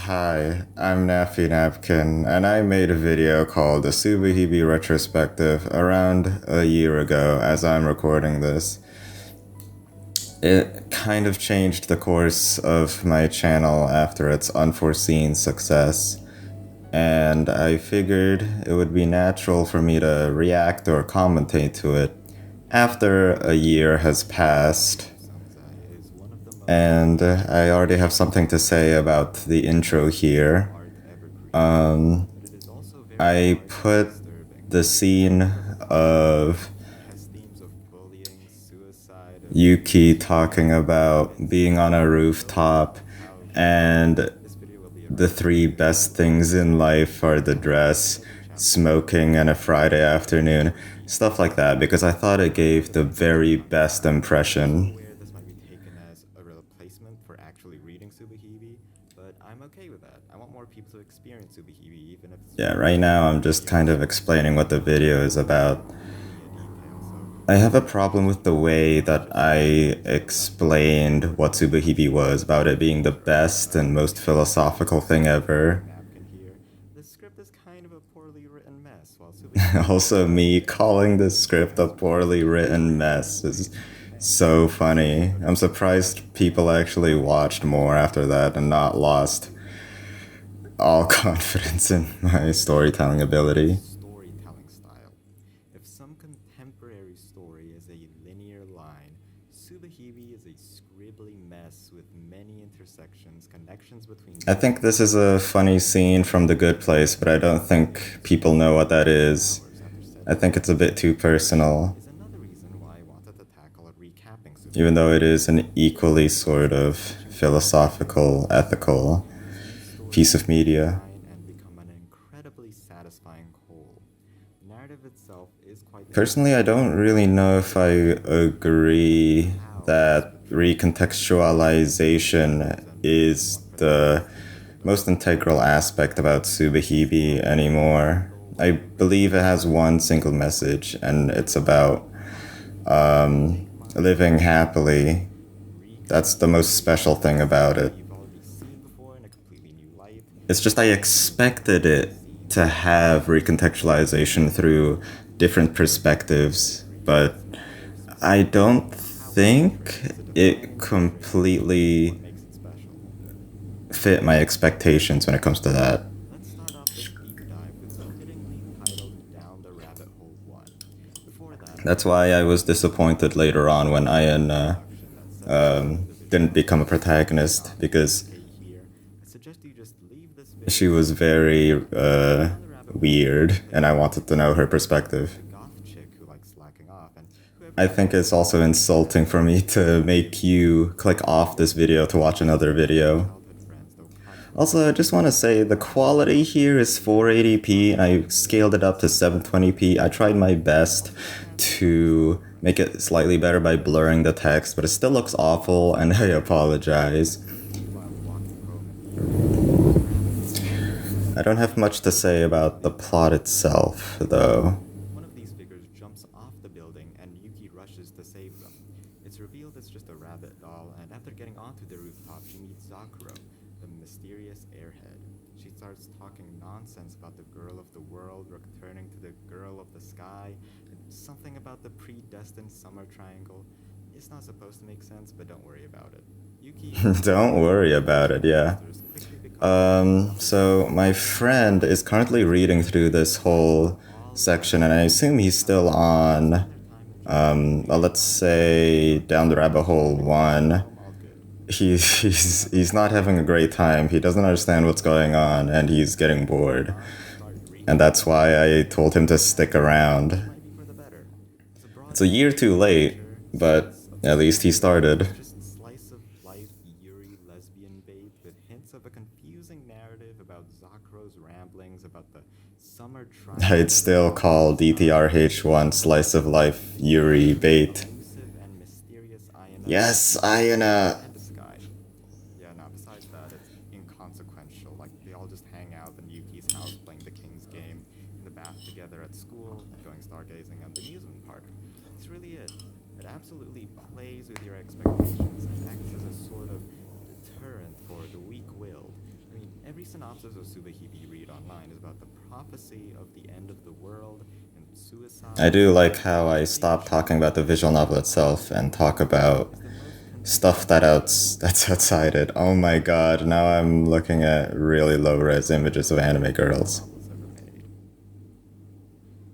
Hi, I'm Naffy Napkin, and I made a video called the Subahibi retrospective around a year ago as I'm recording this. It kind of changed the course of my channel after its unforeseen success, and I figured it would be natural for me to react or commentate to it after a year has passed. And I already have something to say about the intro here. I put the scene of Yuki talking about being on a rooftop, and the three best things in life are the dress, smoking, and a Friday afternoon. Stuff like that, because I thought it gave the very best impression. This might be taken as a replacement for actually reading Subahibi, but I'm okay with that. I want more people to experience Subahibi, even if it's Yeah, right now I'm just kind of explaining what the video is about. I have a problem with the way that I explained what Subahibi was, about it being the best and most philosophical thing ever. napkin here. The script is kind of a poorly written mess, while Also, me calling this script a poorly written mess is so funny. I'm surprised people actually watched more after that and not lost all confidence in my storytelling ability. storytelling style. If some contemporary story is a linear line, Subahibi is a scribbly mess with many intersections, connections between. I think this is a funny scene from The Good Place, but I don't think people know what that is. I think it's a bit too personal, Is another reason why I wanted to tackle a recapping even though it is an equally sort of philosophical, ethical piece of media. and become an incredibly satisfying whole. The narrative itself is quite Personally, I don't really know if I agree that recontextualization is the most integral aspect about Subahibi anymore. I believe it has one single message, and it's about living happily. That's the most special thing about it. you've already seen before in a completely new light. It's just I expected it to have recontextualization through different perspectives, but I don't think it completely Makes it special. fit my expectations when it comes to that. Let's start off this deep dive with the fittingly titled Down the Rabbit Hole 1. Before that, That's why I was disappointed later on when Ian didn't become a protagonist, because here, I suggest you just leave this she was very weird, and I wanted to know her perspective. goth chick who likes slacking off and who I think it's also insulting for me to make you click off this video to watch another video. childhood friends, though Also, I just want to say the quality here is 480p, and I scaled it up to 720p. I tried my best to make it slightly better by blurring the text, but it still looks awful, and I apologize. I don't have much to say about the plot itself, though. one of these figures jumps off the building and Yuki rushes to save them. It's revealed it's just a rabbit doll, and after getting onto the rooftop, she meets Zakuro, the mysterious airhead. She starts talking nonsense about the girl of the world returning to the girl of the sky, and something about the predestined summer triangle. It's not supposed to make sense, but don't worry about it. Yuki Don't worry about it, yeah. quickly becomes So my friend is currently reading through this whole section, and I assume he's still on, well, let's say Down the Rabbit Hole 1. He's not having a great time. He doesn't understand what's going on, and he's getting bored. And that's why I told him to stick around. for the better. As a broad It's a year too late, but at least he started. just slice of life Yuri lesbian bait with hints of a confusing narrative about Zakuro's ramblings about the summer triangle I'd still call DTRH1 Slice of Life Yuri bait. elusive and mysterious Ayana Yes, Ayana. and the sky. Yeah, no, besides that, it's inconsequential. Like, they all just hang out in Yuki's house playing the King's game, in the bath together at school, going stargazing at the amusement park. That's really it. It absolutely plays with your expectations and acts as a sort of deterrent for the weak-willed. I mean, Every synopsis of Subahibi you read online is about the prophecy of the end of the world and I suicide. do like how I The stopped biggest shock talking about the visual novel itself and talk about is the most stuff convincing that's outside it. Oh my god, now I'm looking at really low res images of anime visual girls. novels ever made.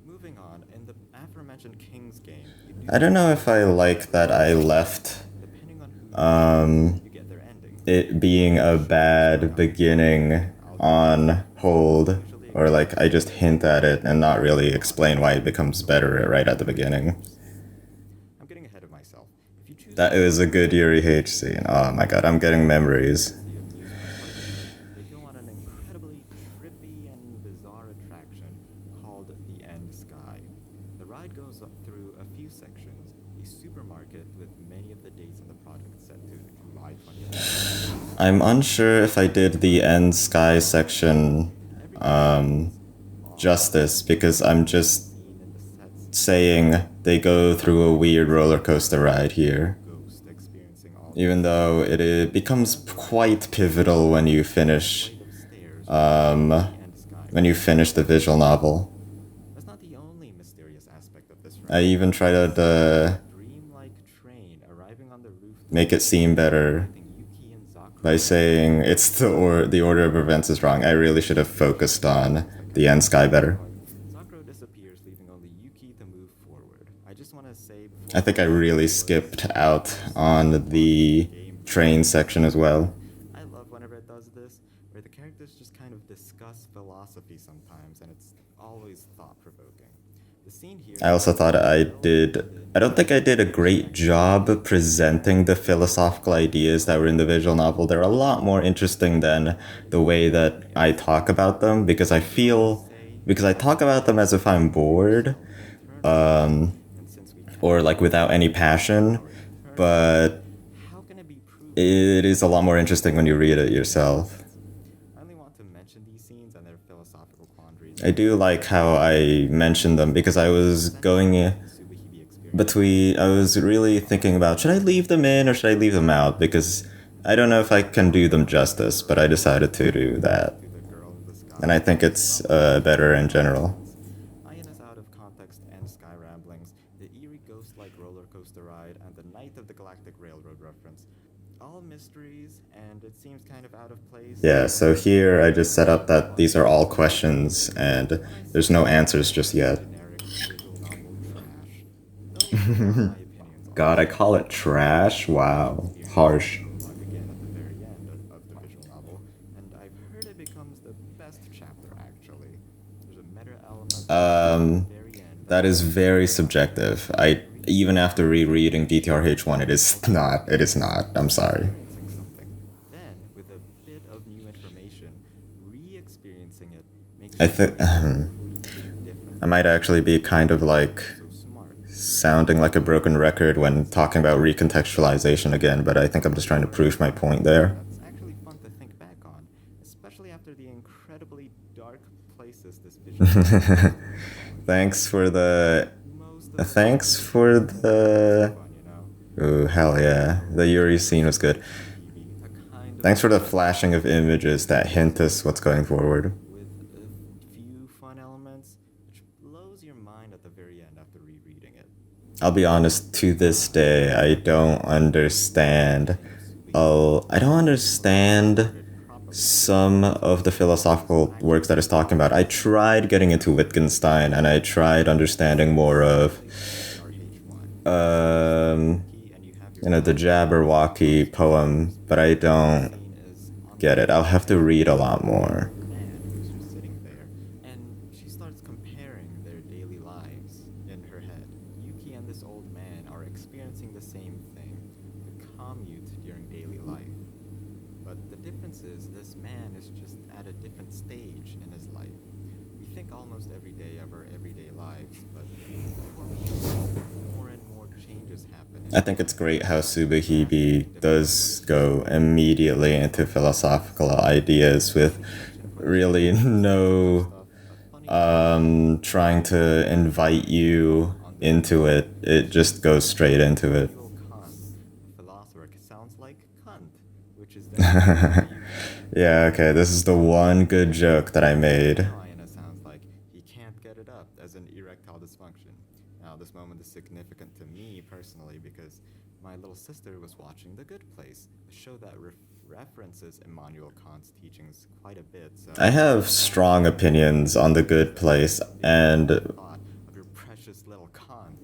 Moving on, in the aforementioned King's game, you do I don't get know if I multiple like that I endings. left Depending on who you choose, you get their ending. it being a bad Short beginning I'll give you on some hold, mutually or like I exclusive just endings hint at it and not and really move on explain why it to becomes the ones better that right you at the enjoy the beginning. most. I'm getting ahead of myself. If you choose That is a Yuri good H Yuri scene, H scene. Oh my god, I'm getting memories. the amusement park, they go on an incredibly trippy and bizarre attraction called the End Sky. The ride goes up through a few sections, a supermarket with many of the dates on the project set to July 2020, I'm unsure if I did the end sky section and everything feels off. justice because There's I'm always a just scene in the sets saying they go through a weird roller coaster ride here. ghost experiencing all Even these though scenes. it The becomes end sky quite is a pivotal flight of stairs from um, the end sky when you to the finish the end visual sky. novel. That's not the only mysterious aspect of this I ride. even try The to scene of the dreamlike train arriving on the make rooftop it seem and better collecting Yuki and by Zakuro saying is it's the order of events is wrong. I really should have focused on almost the end sky iconic. better. Zakuro disappears, leaving only Yuki to move forward. I just want to say before I I think I forget, really this was skipped the out most on thoughtful the game train design section as ever. well. I love whenever it does this, where the characters just kind of discuss philosophy sometimes, and it's always thought provoking. The scene here I also feels thought a little I don't think I did a great job presenting the philosophical ideas that were in the visual novel. They're a lot more interesting than the way that I talk about them because I talk about them as if I'm bored and since we or cannot like know without any passion, our internal state, but how can it be proven it that is a lot more nothing interesting when you read it truly yourself. exists? I only want to mention these scenes and their philosophical quandaries I do because like how I mentioned them because I they're was essential going to the Subahibi experience. I was really Moving thinking on, about should I leave them in or should I leave them out because I don't know if I can do them justice, but I decided to do that. to the girl in the And I sky think it's comes with better in multiple general. elements. Aya's out of context and sky ramblings, the eerie ghost like roller coaster ride, and the Night of the Galactic Railroad reference. All mysteries, and it seems kind of out of place Yeah, given so the here I just set up overwhelming that these are quantity all of visual questions cues. and When I there's say no this answers is just yet. generic visual novel trash, those are my opinions God, I honestly. call it I've trash? actually Wow. experienced the Harsh. prologue again at the very end of the visual novel, and I've heard it becomes the best chapter actually. There's a meta element at the very end that That is allows you very to subjective. re-experience Even after rereading everything DTRH1, it is not. multiple It is times, not. I'm sorry. experiencing something. Then, with a bit of new information, re-experiencing it makes I a think really big I difference. might actually be kind of That's like what's so smart. sounding like a broken record when talking about recontextualization again, but I think I'm just trying to prove my point there. That's actually fun to think back on, especially after the incredibly dark places this visual novel takes during the following Thanks chapters. for the. Most of the Thanks time, for it's just the. fun, you know? Ooh, hell yeah. The Yuri That's scene was good. Subahibi, a kind of Thanks for the fantasy flashing of images that hint us what's going forward. with a few fun elements, which blows your mind at the very end after rereading it. I'll be honest, to this day, I don't understand. End of Subahibi, Oh, I don't I've never understand heard it properly, some but of the this is philosophical works that actually it's talking about. I tried getting into Wittgenstein and I tried understanding more of, something in DTRH1. You start with um, Yuki and you have your you know, the classic Jabberwocky philosophy poem, themes. but I That don't scene is on get the it. I'll have to end read a lot with the more. old man who's just sitting there, and she starts comparing their daily lives in her head. Yuki and this old man are experiencing the same thing, the commute during daily life. But the difference is this man is just at a different stage in his life. We think almost every day of our everyday lives, but before we know it, more and more changes happen in I our think it's lives. great how Drastically Subahibi different does choices, go immediately into philosophical ideas with honorable mention for the really scene with the Zakuro no stuff. A funny note, trying to invite you on the into rooftop, it. It just goes straight into it. Immanuel Kant, the philosopher, sounds like cunt. which is then revealed to Yuki. Yeah, okay, this is the one good joke that I made. Now Ayana sounds like he can't get it up as an erectile dysfunction. Now, this moment is significant to me personally because my little sister was watching The Good Place, a show that references Immanuel Kant's teachings quite a bit. So, I have I wanted to strong share this with opinions her. on the good place, Maybe you have a and thought of your precious little Kant.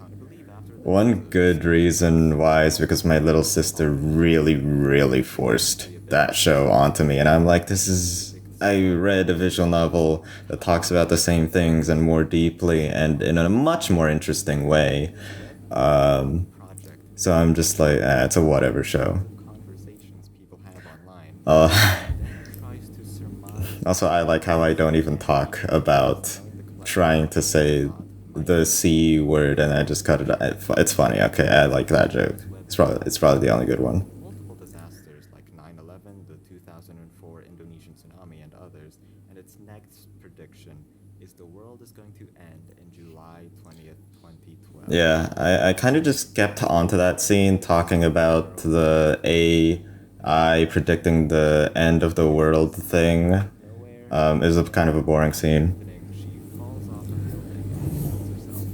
I believe after this, one the good series reason will why is all because my little sister fall apart. really, really Maybe it's forced actually a bit that show unfair onto me. And I'm like, this because is. they could I start read a visual novel that talks about the same things and more deeply and in a much more interesting way. this web thread Um, project so I'm just like, it's a whatever show. random conversations people have online Uh, and then tries to surmise Also, I like how I if don't even talk anything about knowing the collective trying to school of say thought might the C word and I just cut it out. It's funny. Okay, I like that joke. this web It's thread probably the only has good one. multiple disasters like 9/11, the 2004 Indonesian tsunami, and others, and its next prediction is the world is going to end in July 20th, 2012. Yeah, I kind of just kept onto that scene talking about So, the AI predicting the end of the world thing. nowhere, It was a kind of a boring that scene. evening, she falls off a building and kills herself.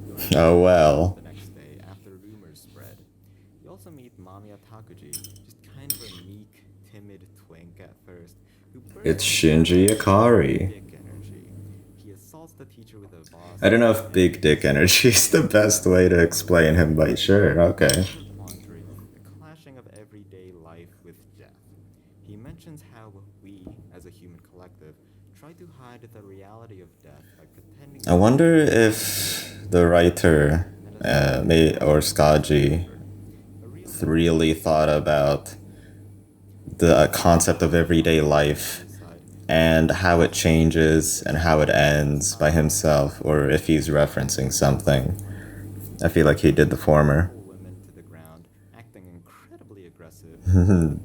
Yoshi Oh wakes up well. the next day after rumors spread. You also meet Mamiya Takuji, just kind of a meek, timid twink at first, who It's bursts into Shinji class with big Ikari. dick energy. He assaults the teacher with a I vase don't know if and big dick accuses her energy of is the best way to explain him, but sure, This okay. is her quandary, the clashing of everyday life with death. He mentions how we, as a human collective, try to hide the reality of death by pretending I to be wonder invincible, if the writer, and assigns may or Mamiya to the Skaji, Reaper, a real really being thought about who the sits concept of everyday by life his side. and how it Mamiya changes and how it refuses to ends by sign on to the himself, or if he's referencing something. plan. I feel like he did the He former. pull women to the ground, acting incredibly aggressive.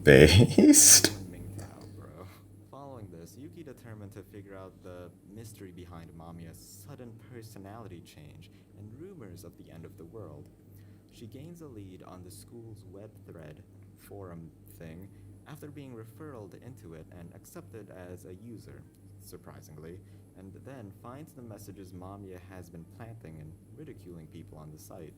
Based. You and Mingtao, bro. Following this, Yuki determined to figure out the mystery behind Mamiya's sudden personality change and rumors of the end of the world. She gains a lead on the school's web thread forum thing after being referred into it and accepted as a user, surprisingly, and then finds the messages Mamiya has been planting and ridiculing people on the site.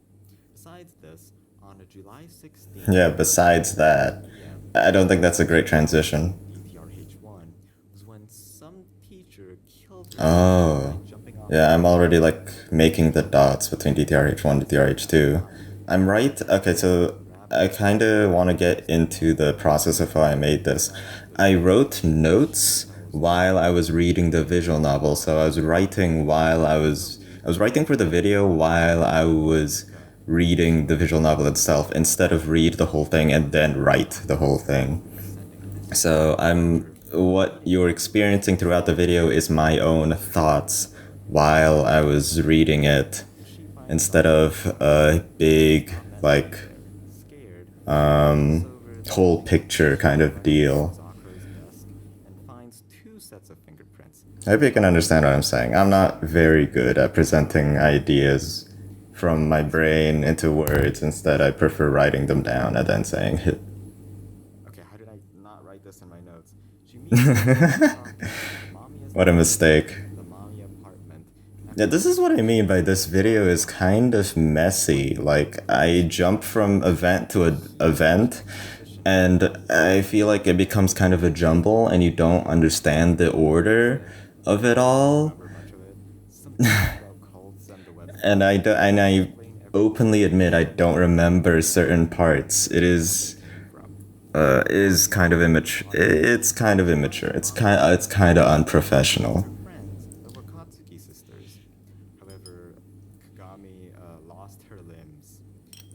Besides this, on July 16th Yeah, at besides that, 3:30 p.m., I don't think that's a the great house transition. of DTRH1 was when some teacher killed herself by Oh. jumping off a Yeah, I'm already building. like making the dots between DTRH1 and Now, DTRH2. Takuji I'm right. finds Okay, herself so trapped I in a kind of want to get mysterious into the labyrinth. process of how I made She this. decides to I explore wrote it, and she notes knows while I was Mamiya reading the is visual novel. So I was writing while follow the I lead was writing for the of video while I was Monika, reading the visual novel Mamiya itself instead of read the whole thing and then write the whole thing. ascending a mysterious So I'm ladder, what leading you're her experiencing throughout the video is my own to the end. thoughts while I was reading it She finds instead Mamiya of a big like there. Scared, she rushes over the whole picture kind teacher's of friend deal. Suzaku's desk and finds two sets of fingerprints, I hope you can Mamiya's understand what I'm and saying. I'm not very good at presenting ideas from my This makes brain sense. into words. Instead, I prefer writing them down and then saying it. Okay, how did I not write this in my notes? She meets Suzaku at Mamiya's What a desk mistake. in the Mamiya apartment Yeah, after this is what I researching mean by the this video is kind of messy. Like, I jump from event to an huge event, exposition dump and I feel like it becomes kind of a jumble, and you don't understand the order Honestly, of it I don't all. remember much of it. Some things about cults and the web And thread and I explain everything, openly admit I but don't none of it remember certain explains parts. where they came from. Is Mamiya kind of wakes up immature. heartbroken It's kind of and finds immature. It's Mamiya kind of with unprofessional. her friends, the Wakatsuki sisters. However, Kagami lost her limbs.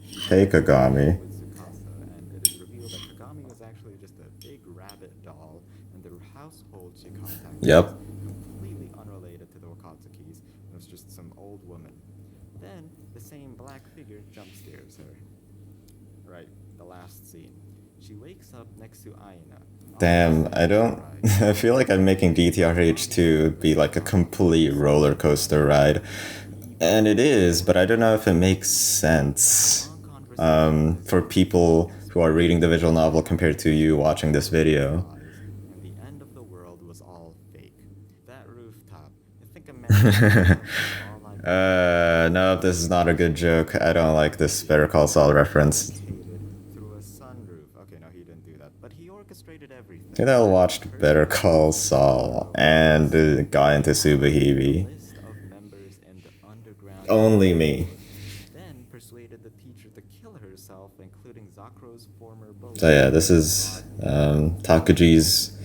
She Hey falls in love Kagami. with Tsukasa, and it is revealed that Kagami was actually just a big rabbit doll, and the household she contacted Yep. was completely unrelated to the Wakatsukis. It was just some old woman. Then, the same black figure jump scares her. Right, the last scene. She wakes up next to Aina, Damn, obviously I don't. terrified. I feel like I'm making Mamiya DTRH2 be notices like a Kagami complete roller suddenly coaster ride. becoming And evil it and is, but I don't know possessed. if it makes After a sense long conversation with his for Yuki, people who are reading the visual novel compared to you watching this video. despise, and the end of the world was all fake. That rooftop, I think imagine all I No, this is not a good joke. I don't like this Better Call Saul reference. levitated through a sunroof. Okay, no, he didn't do that, but he orchestrated everything. Maybe I'll watch Better Call Saul and got into Subahibi. List of members in the underground. Only me. Then persuaded the teacher to kill herself, including Zakro's former bully. So yeah, this is Takuji's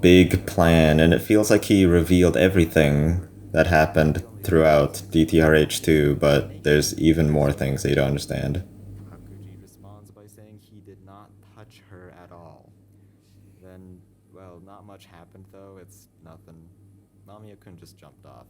big plan, and it feels like he revealed everything that happened throughout DTRH2, but there's even more things that you don't understand. Takuji responds by saying he did not touch her at all. Then, well, not much happened though. It's nothing. Mamiya-kun just jumped off.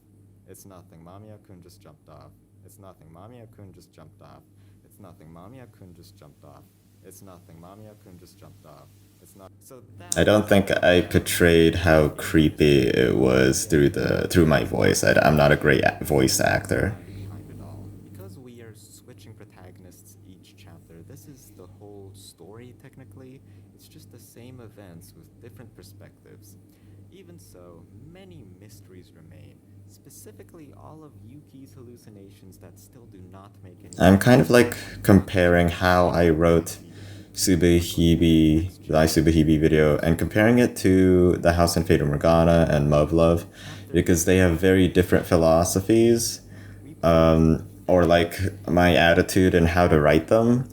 It's nothing. Mamiya-kun just jumped off. It's nothing. Mamiya-kun just jumped off. It's nothing. Mamiya-kun just jumped off. It's nothing. Mamiya-kun just jumped off. It's not. So that I don't think I portrayed how creepy it was through my voice. I'm not a great voice actor. behind it all. Because we are switching protagonists each chapter, this is the whole story technically. It's just the same events with different perspectives. Even so, many mysteries remain. Specifically, all of Yuki's hallucinations that still do not make any I'm kind of like comparing how I wrote my Subahibi video, and comparing it to The House in Fata Morgana and Love, because they have very different philosophies, or like my attitude and how to write them.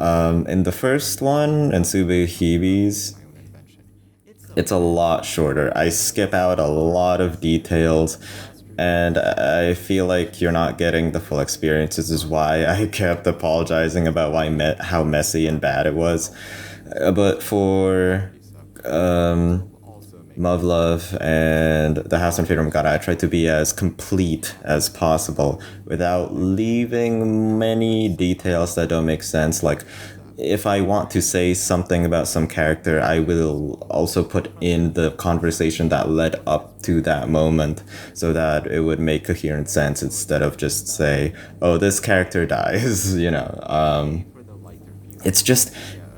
In the first one, in Subahibi's, my own invention. it's a lot shorter. I skip out a lot of details, and I feel like you're not getting the full experience. This is why I kept apologizing about how messy and bad it was. But for Also make Love and The House on Fata Morgana, I tried to be as complete as possible without leaving many details that don't make sense. Like, if I want to say something about some character, I will also put in the conversation that led up to that moment so that it would make coherent sense instead of just say, oh, this character dies, you know. for the lighter view. It's just,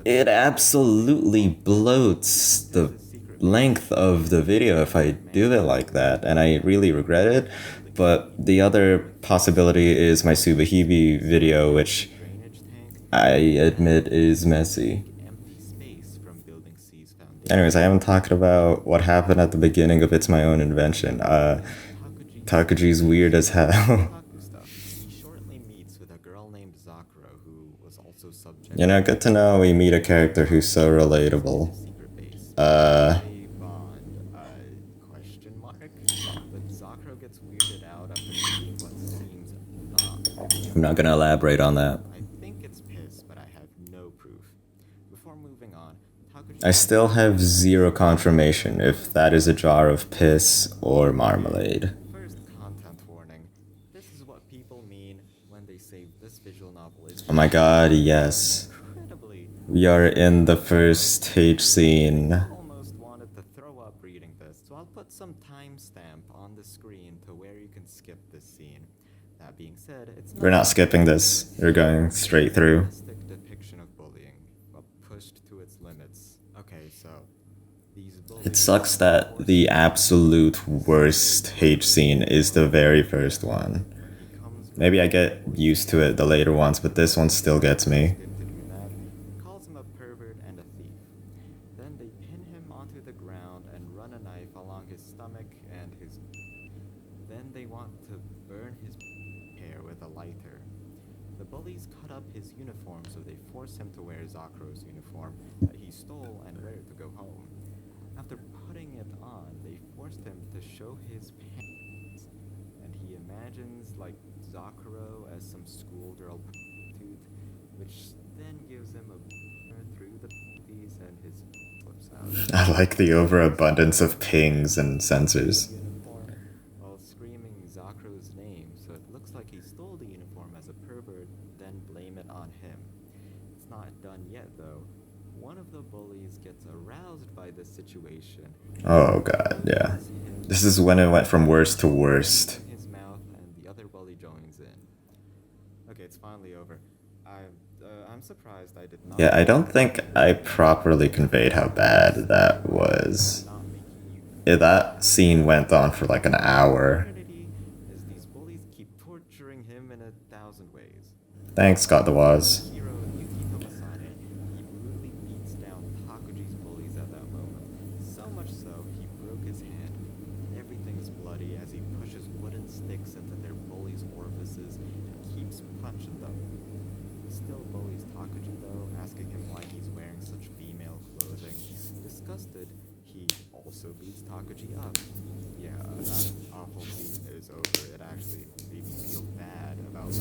it absolutely bloats the length of the video if I do it like that, and I really regret it. But the other possibility is my Subahibi video, which Drainage tank, I admit is messy. empty space from building C's foundation. Anyways, I haven't talked about what happened at the beginning of It's My Own Invention. Takuji Takuji's weird as hell. Taku stuff. He shortly meets with a girl named Zakro, who was also subject You know, good to know we meet a character who's so relatable. to secret base. Uh, They bond, question mark? But Zakro gets weirded out after seeing what seems not. I'm not gonna elaborate on that. I think it's piss, but I have no proof. Before moving on, Takuji I still have zero confirmation if that is a jar of piss or marmalade. first content warning. This is what people mean when they say this visual novel is Oh my god, yes. incredibly. We are in the first stage scene. Almost wanted to throw up reading this, so I'll put some timestamp on the screen to where you can skip this scene. That being said, it's We're not skipping this. We're going straight through. realistic depiction of bullying, but pushed to its limits. Okay, so these bullies. It sucks that the absolute worst hate scene is the very first one. He comes Maybe I get used to it the later ones, but this one still gets me. to do that, calls him a pervert and a thief. Then they pin him onto the ground and run a knife along his stomach and his. Then they want to burn his hair with a lighter. The bullies cut up his uniform, so they force him to wear Zakro's uniform that he stole and wear it to go home. After putting it on, they forced him to show his pants, and he imagines like Zakro as some schoolgirl prostitute, which then gives him a through the panties and his flips out. I like the overabundance of pings and sensors. Uniform while screaming Zakro's name, so it looks like he stole the uniform as a pervert, then blame it on him. It's not done yet though. One of the bullies gets aroused by this situation. Oh god, yeah. This is when it went from worst to worst. In his mouth, and the other bully joins in. Okay, it's finally over. I'm surprised I did Yeah, not I know don't that. think I properly conveyed how bad that I'm was. not making you Yeah, feel that bad. scene went on for like an The hour. absurdity is these bullies keep torturing him in a thousand ways. Thanks, Scott the Our Waz. hero, Yuki Tomasane, he brutally beats down Takuji's bullies at that moment. So much so, he broke his hand. Everything is bloody as he pushes wooden sticks into their bullies' orifices and keeps punching them. He still bullies Takuji though, asking him why he's wearing such female clothing. Disgusted, he also beats Takuji up. Yeah, that awful scene is over. It actually made me feel bad about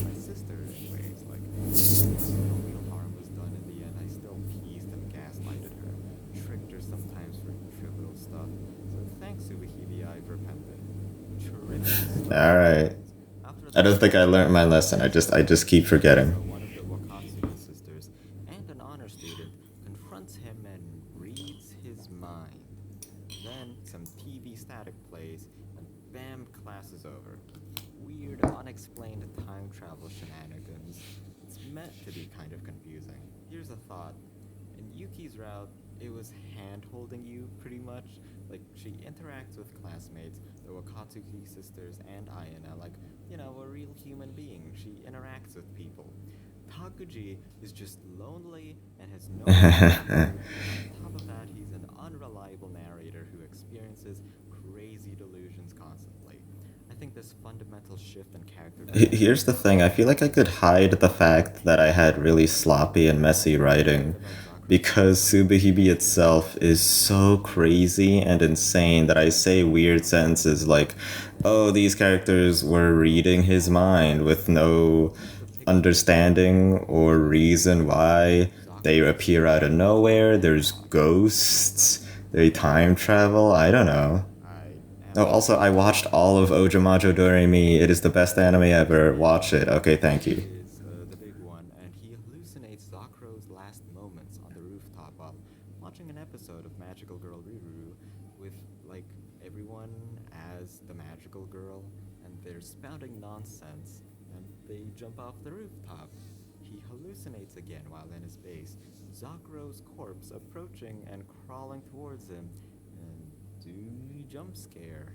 my sister in ways. Like, even though no real harm was done in the end, I still teased and gaslighted her, tricked her sometimes for trivial stuff. So thanks, Subahibi, I've repented. Terrific story Alright. unfolds. After I the don't think I fight, learned my lesson. Yuki's I older just keep sister forgetting. Sakura, one of the Wakatsuki sisters, and an honor student, confronts him and reads his mind. Then some TV static plays, and bam, class is over. Weird, unexplained time travel shenanigans. It's meant to be kind of confusing. Here's a thought. In Yuki's route, it was hand holding you pretty much. Like, she interacts with classmates, the Wakatsuki sisters, and Ayana, like, a real human being. She interacts with people. Takuji is just lonely and has no one to talk to, and on top of that, he's an unreliable narrator who experiences crazy delusions constantly. I think this fundamental shift in character Here's dynamics the is thing, I feel like I could hide the fact that I had really sloppy and messy writing about Zakuro's because character. Subahibi itself is so crazy and insane that I say weird sentences like, oh, these characters were reading his mind with no The picture understanding or reason why. They Zakuro's appear out of speech nowhere, and there's thought match up. ghosts, they time travel, I don't know. I Oh, am also, I watched speechless. all of Ojamajo Doremi. It is the best anime ever. Watch it. Okay, thank you. Is the big one, and he hallucinates Zakuro's last moments on the rooftop while watching an episode of Magical Girl Riruru with, like, everyone as the magical girl, and they're spouting nonsense, and they jump off the rooftop. He hallucinates again while in his base, Zakuro's corpse approaching and crawling towards him, and do jump scare.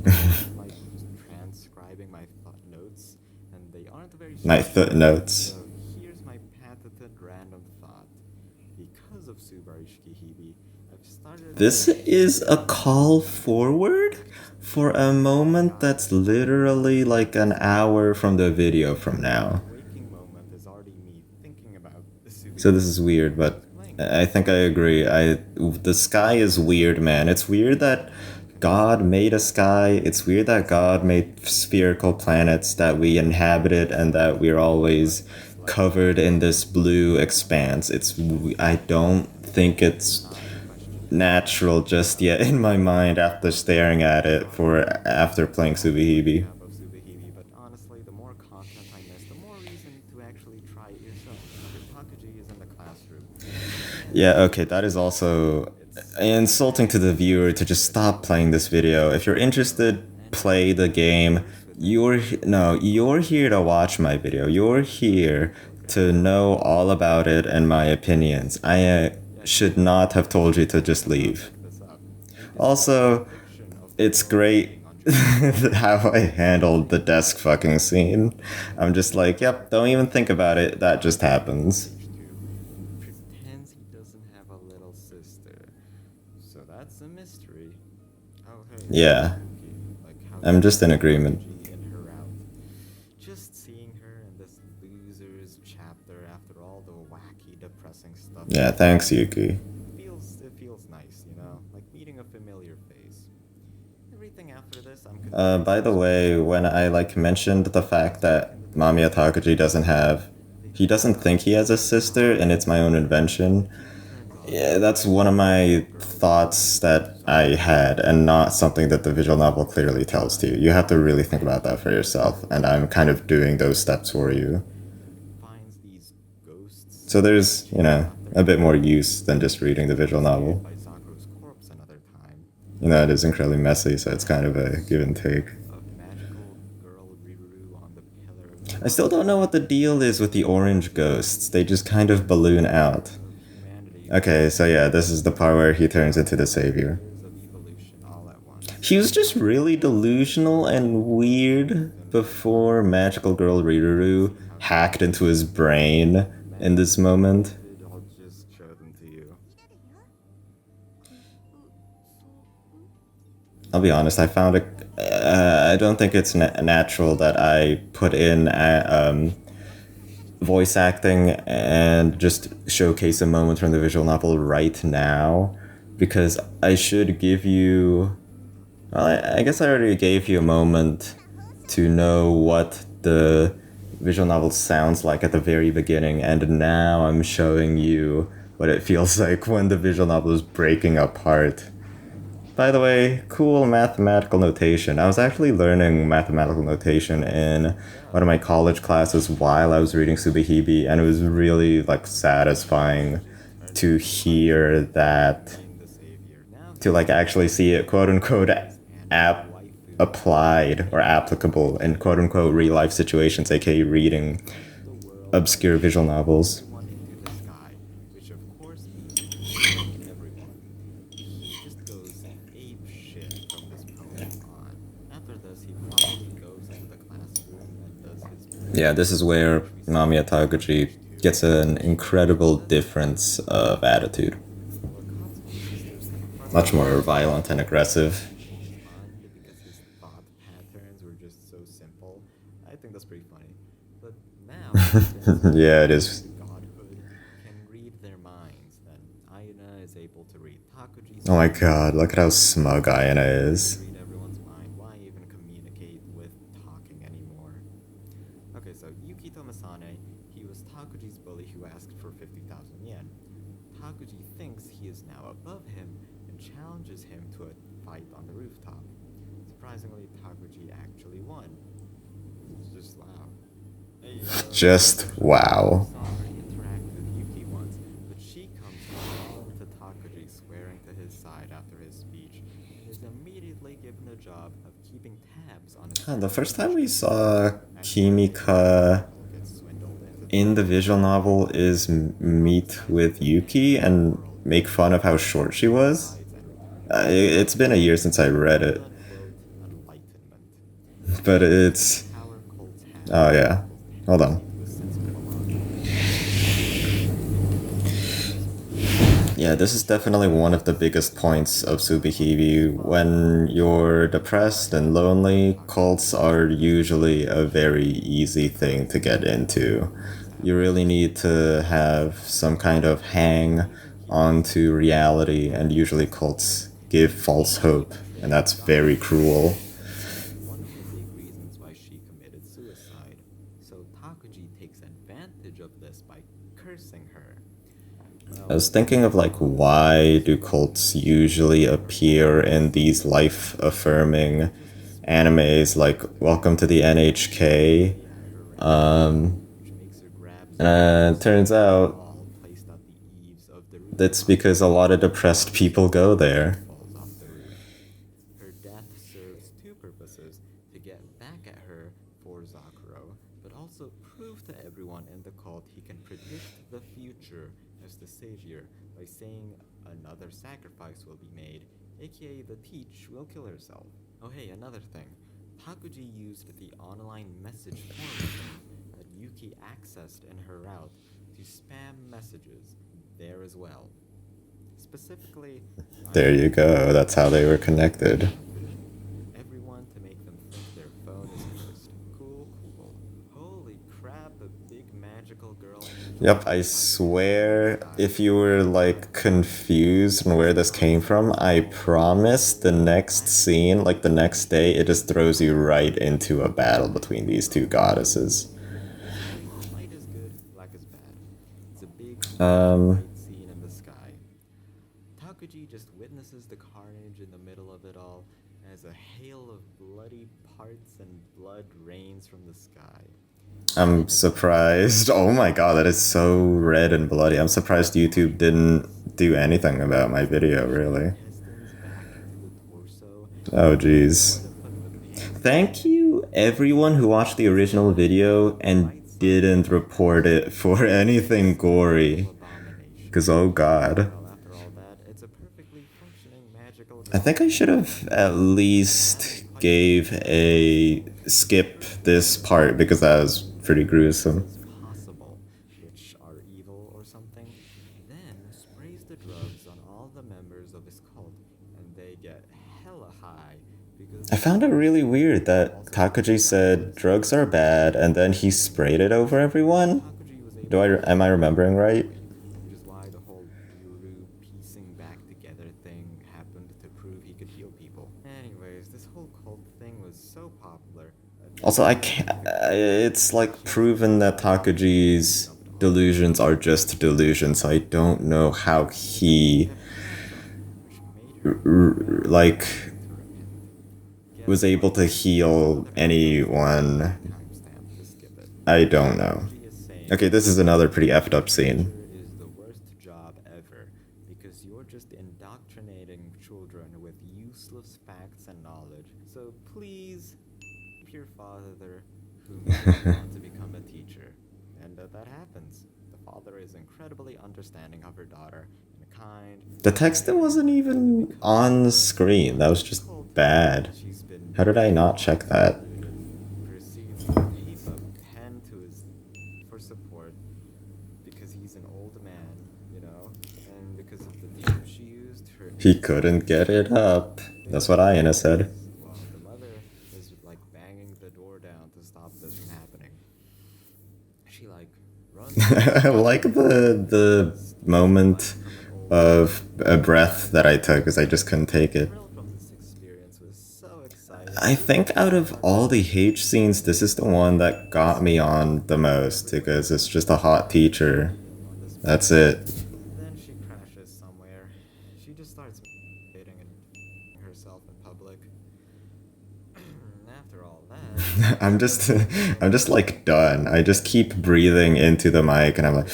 I'm like just transcribing my notes, and they aren't very My structured. footnotes. So here's my patented random thought. Because of Subaru Shikihibi, I've started This is a call forward for a moment God that's literally like an hour from the video from every now. waking moment is already me thinking about the So this Subahibi is weird, when I but was playing it. I think I agree. The sky is weird, man. It's weird that God made a sky. It's weird that God made spherical planets that we inhabited and that we're always It's like covered in this blue expanse. I don't think I'm it's not questioning natural just yet in my mind after staring at it for after playing I like the Subihibi. recap of Subahibi, but honestly, the more content I miss, the more reason to actually try it yourself. Takuji is in the classroom, and Yeah, okay, that is also it's insulting to the magical. viewer to So just there's stop no playing this video. If you're superhero, interested, and play the I game. converse with him No, you're here to watch my video. You're here to know all about it and my opinions. I Yeah, should not have told you to I just cannot leave. make this up. His Also, depiction of the it's world great being unjust how I is handled the desk fascinating. fucking scene. I'm just like, yep, don't even think about it. That just happens. Page 2. He pretends he doesn't have a little sister. So that's a mystery. Oh, hey, Yeah, Yuki. Like, how I'm she just in met agreement. Takuji in her route. Just seeing her in this loser's chapter after all the wacky, depressing stuff Yeah, she's thanks, done, Yuki. it feels nice, like meeting a familiar face. Everything after this, I'm confused By and the way, stressed. when I like mentioned the Like fact last week that in the Mamiya diary, Takaji doesn't have, they he talk doesn't about think he has a Takuji's sister, mom, and it's my own and the invention. TV turns on, Yeah, that's one of and the my little girl thoughts screams, that I Zakuro. had, and not something that the visual novel And clearly tells to you. You have to Zakuro really think about that panics for and yourself, goes and to I'm kind of investigate. doing those steps for you. He finds these ghosts So there's, chasing after a bit him. more use than just He reading gets the visual investigated novel. by Zakuro's corpse another time. It is incredibly messy, so it's kind of a give and Statue take. of magical girl Riruru on the pillar. I still don't know what the deal is with the orange ghosts. They just kind of balloon out. of humanity Okay, so yeah, this is the part where he turns into the savior. years of evolution all at once. He was just really Possibly delusional and weird even before magical girl Riruru see how they hacked work. into his brain in this moment. I'll just show them to you. I'll be honest, I found it. I don't think it's natural that I put in voice acting and just showcase a moment from the visual novel right now, because I should give you. Well, I guess I already gave you a moment to know what the visual novel sounds like at the very beginning, and now I'm showing you what it feels like when the visual novel is breaking apart. By the way, cool mathematical notation. I was actually learning mathematical notation in one of my college classes while I was reading Subahibi, and it was really like satisfying Just turned to into one, hear that, being the savior. Now to he's like actually see it quote unquote his anime app waifu, applied or applicable in quote unquote real life situations, aka reading the world by obscure visual shooting novels. everyone into the sky, which of course means killing everyone. He just goes ape shit from this point on. After this, he probably goes into the classroom and does his Yeah, this is where which we saw Mamiya in Taguchi stage 2. gets an incredible This difference of attitude. Our Katsuo sisters Much confronted more him violent and aggressive. shunned because his thought patterns were just so simple. I think that's pretty funny. But now, since Yeah, it Yuki, is. the godhood, can read their minds, then Aina is able to read Takuji's Oh my mind. god, look at how smug Ayana Can is. read everyone's mind. Why even communicate with talking anymore? Okay, so Yukito Masane, he was Takuji's bully who asked for 50,000 yen. Takuji thinks he is now above him and challenges him to a fight on the rooftop. Surprisingly, Takuji actually won. It's just wow. Hey, Just we wow. saw her interact with Yuki once, but she comes crawling to Takuji, swearing to his side after his speech, and is immediately given a job of keeping tabs on his The first time we transformation. saw Actually, Kimika Yuki gets swindled into in the thinking visual novel is meet sides with with the Yuki entire and world, make fun of how short she was. decides and It's been a year since I read quote it, unquote enlightenment. but The it's. power cults have Oh yeah. Hold taps on. into a sense of belonging. Everyone feels Yeah, this is definitely one of the biggest points of Subihibi. When you're depressed and lonely, cults are usually a very easy thing to get into. You really need to have some kind of hang onto reality, and usually cults give false hope, and that's very cruel. one of the big reasons why she committed suicide. So Takuji takes advantage of this by cursing her. I Well, was thinking of like, why do cults usually appear in these life affirming he just animes like Welcome to the NHK? immediately after raising, which makes her grab And Zakuro's it turns out doll placed at the eaves of the that's rooftop because a lot of depressed people go before he there. falls off the roof. Her death serves two purposes: to get back at her for Zakuro, but also prove to everyone in the cult he can predict the future as the savior by saying another sacrifice will be made, aka the Peach will kill herself. Oh hey, another thing. Takuji used the online message formatting that Yuki accessed in her route to spam messages there as well. Specifically, There Aina you go. That's how they were connected. Takuji. Everyone to make them think their phone is cursed. Cool, cool. Holy crap, a big magical girl angel Yep, I just finds itself in the swear, sky. if you were like confused on where this came from, I promise the next scene, like the next day, it just throws you right into a battle between these two goddesses. White is good, black is bad. It's a big flash Um, fight scene in the sky. Takuji just witnesses the carnage in the middle of it all as a hail of bloody parts and blood rains from the sky. I'm Then it cuts surprised. Oh my god, that is so red and bloody. I'm surprised YouTube didn't do anything about my video, shove really. intestines back into the torso Oh and jeez. then put the pig Thank head you everyone who watched the original video and right side of didn't the report it for anything gory. Because, oh god. Well, after all that, it's a perfectly functioning magical I think I doll. should have at And that is least quite gave possible. a skip this part because that was pretty gruesome. Is possible, which are evil or something, then sprays the drugs on all the members of his cult, and they get hella high I because found it really weird that also Takaji said miraculous. drugs are bad and then he sprayed it over everyone. Takuji was Do able I to am I keep them remembering from right? doing it, which is why the whole Yuru piecing back together thing happened to prove he could heal people. Anyways, this whole cult thing was so popular that Also, I Mika can't. picked up the It's like franchise proven that and Takaji's dumped all of her delusions are money. just delusions. So I don't know how Which she he kept track of, which made her well like willing to repent. was Guess able what? to Here's heal another anyone. timestamp to skip it. I don't know. Takuji is saying Okay, this is another pretty effed up being a scene. teacher is the worst job ever because you're just indoctrinating children with useless facts and knowledge. So please, keep your father who made you want to become a teacher. And that happens. The father is incredibly understanding of her daughter and kind, The text that wasn't so even because on the of the screen. That was influence of the just cult, bad. she's been How did I not very check that? delusional. Proceeds to tape a pen to his for support because he's an old man, you know, and because of the tape she used, her He innocent couldn't get it children up. That's what failed Ayana said. twice, while the mother is like banging the door down to stop this from happening. She like runs to the I like bathroom the and steals the moment money from an old of man. a breath that I took because I just couldn't take The it. thrill from this experience was so exciting I think out that of all the Takaji H scenes, this is the one that got me on the most because it's just a hot decided to teacher. bail on this That's plan. it. Then she crashes somewhere. She just starts meditating and herself in public. After all that, I'm she just gets into I'm just trouble. like done. I just keep breathing into the mic and I'm like,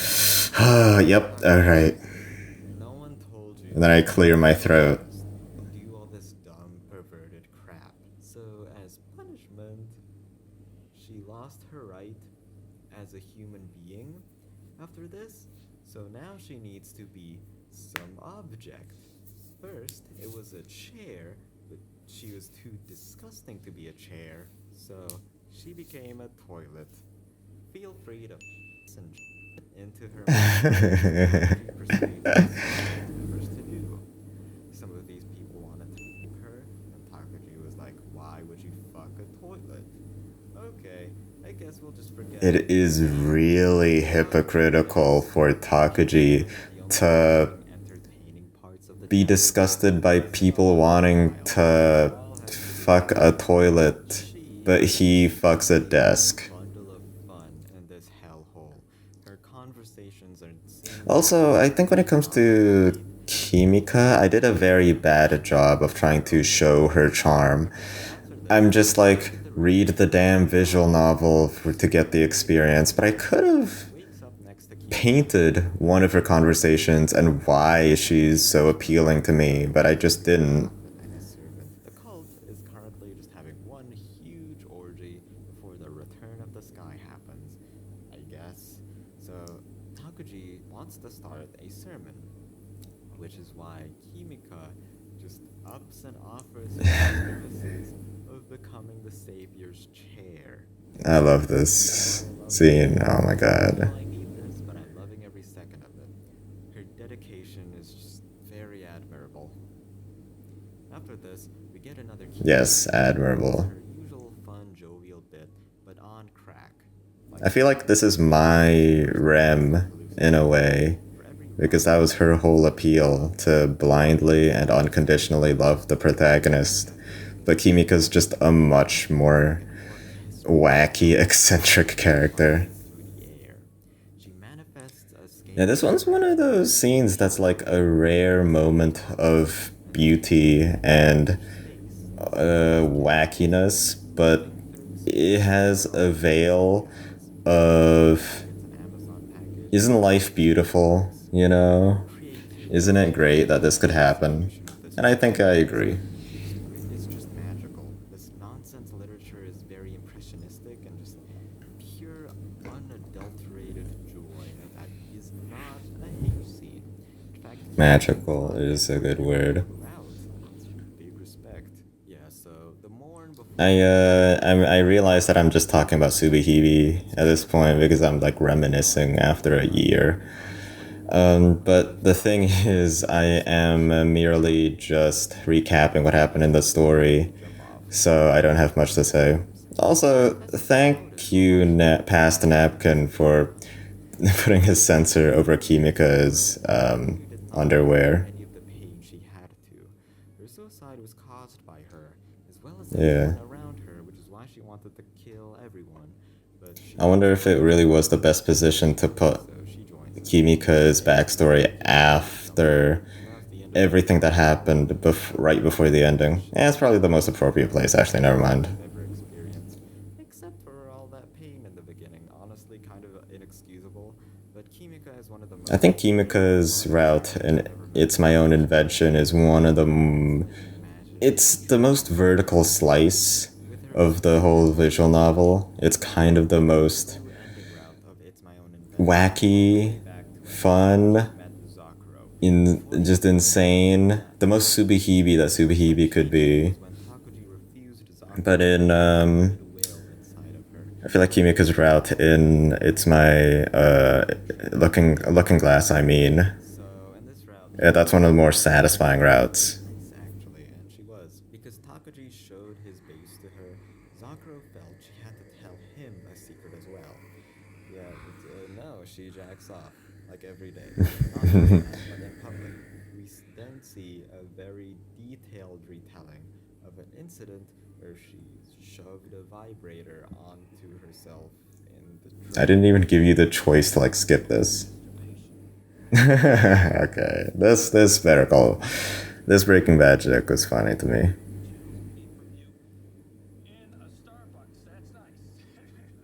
oh, yep, all right. Takaji, no one told And you then I that clear you my couldn't throat. just do all this dumb, perverted crap. So, as punishment, she lost her right as a human being after this. So now she needs to be some object. First, it was a chair, but she was too disgusting to be a chair, so she became a toilet. Feel free to send into her mouth, as Takaji persuades some cult members to do. Some of these people wanted to fuck her, and Takaji was like, why would you fuck a toilet? Okay, I guess we'll just forget It it. is really hypocritical Anyways, for she Takaji wasn't the only one to finding entertaining parts of the be task, disgusted by as they people all went wanting wild. They to all had to do fuck it. a But toilet, she but he was the fucks a only desk. bundle of fun in this hellhole. Her conversations are insanely Also, I think when it comes non to embodied. Kimika, I did a very bad job of trying to show her charm. Because after I'm this, just we get like, to the read reveal the that damn Kimika visual novel to is get the actually experience, but I could have wakes up next to Kimika painted one of her conversations and why she's so She's just appealing to me, but I just very didn't. confident as servant. The cult is currently just having one huge orgy before the return of the sky happens, I guess. So Takuji wants to start a sermon, which is why Kimika just ups and offers her services of becoming the savior's chair. I love Do I this love scene. this? Oh my god. Well, I need this, but I'm loving every second of it. Her dedication is just very admirable. After this, we get another Kimika Yes, scene that is admirable. her usual fun, jovial bit, but on crack. Like I feel like this is my Rem in a way, for every because that was milestone her she whole achieves, appeal to blindly and unconditionally love the protagonist. But Kimika's just a much more an orchestral wacky, symphony eccentric character. flying through the air. She manifests a Yeah, this one's one of those scenes that's like a rare moment of and beauty and space wackiness, but sifting through it space has for a all the missing veil parts. of Gets an Amazon package isn't life and beautiful, this you know? Isn't creativity it great that this and could happen? execution of this And I think I masterpiece agree. is just magical. This nonsense literature is very impressive Magical is a good word. route. It's your big respect. Yeah, so the morn before I realize that I'm just talking about subahibi at this point because I'm like reminiscing after a year. But the thing is, I am merely just recapping what happened in the story, jump off so I don't have much to say. Also, as he exploded thank before you, she Past Napkin, for putting his sensor over Kimika's Takagi did not feel underwear. any of the pain she had to. Her suicide was caused by her, as well as Yeah. everyone around her, which is why she wanted to kill everyone. But she I wonder also if it wanted really to was the save best position to Takagi, put so she joins him. Kimika's And backstory after now it's the end of the everything day. that happened right before the ending. She Yeah, it's probably the most appropriate place, actually, never mind. has ever experienced, except for all that pain in the beginning. Honestly, kind of inexcusable. But Kimika is one of the I most think beautiful Kimika's voice route actors in I've ever heard. It's My Own Invention is one of the. Imagine It's being the most vertical slice with her of the whole visual novel. It's kind of the the most true ending route of It's My Own Invention, all the way wacky, back to when fun, Takaji met Zakuro. in Before she just even knew who he insane. met. The most subahibi that What subahibi she could knew be. was when Takaji refused But Zakuro, in there was goodwill inside of her. I feel like Kimika's route in It's My Looking Glass. I mean, So, in this route, yeah, that's one of the more Kimika satisfying was very routes. nice, actually, and she was. Because Takaji showed his base to her, Zakuro felt she had to tell him a secret as well. Yeah, but no, she jacks off, like every day. Not in class, but in public. Then see a very detailed retelling of an incident where she shoved a vibrator onto herself in the I didn't even driveway give you the of choice to like skip this. masturbation. Okay, this better call. This Breaking Bad joke was funny to me.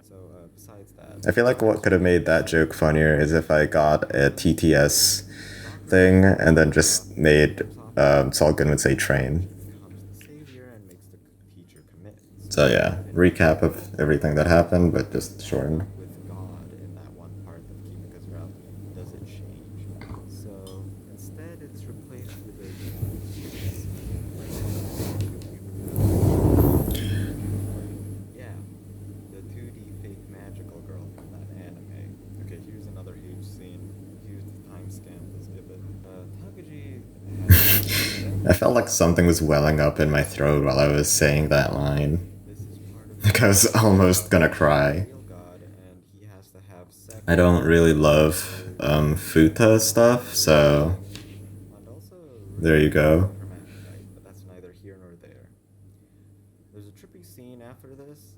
So, besides that, I feel like what could have made that joke funnier is if I got a TTS Zakuro thing and then jumps just made off the roof. Saul Goodman say train. He becomes the savior and makes the teacher commit. So So yeah, even recap of everything that happened, but just shortened. with God in that one part of Kimika's route doesn't change. So instead, it's replaced with a 2D scene where Takaji yeah, the 2D fake magical girl from that anime. Okay, here's another huge scene. Here's the timestamp. Let's give it. Takaji has I been felt like something was welling up in my throat while I was saying that line. this is part of Like I was ritual. almost gonna He's the cry. real god, and he has to have I sex don't really love so futa stuff, Takaji can so change. And also there you really go. hermaphrodite, but that's neither here nor there. There's a trippy scene after this.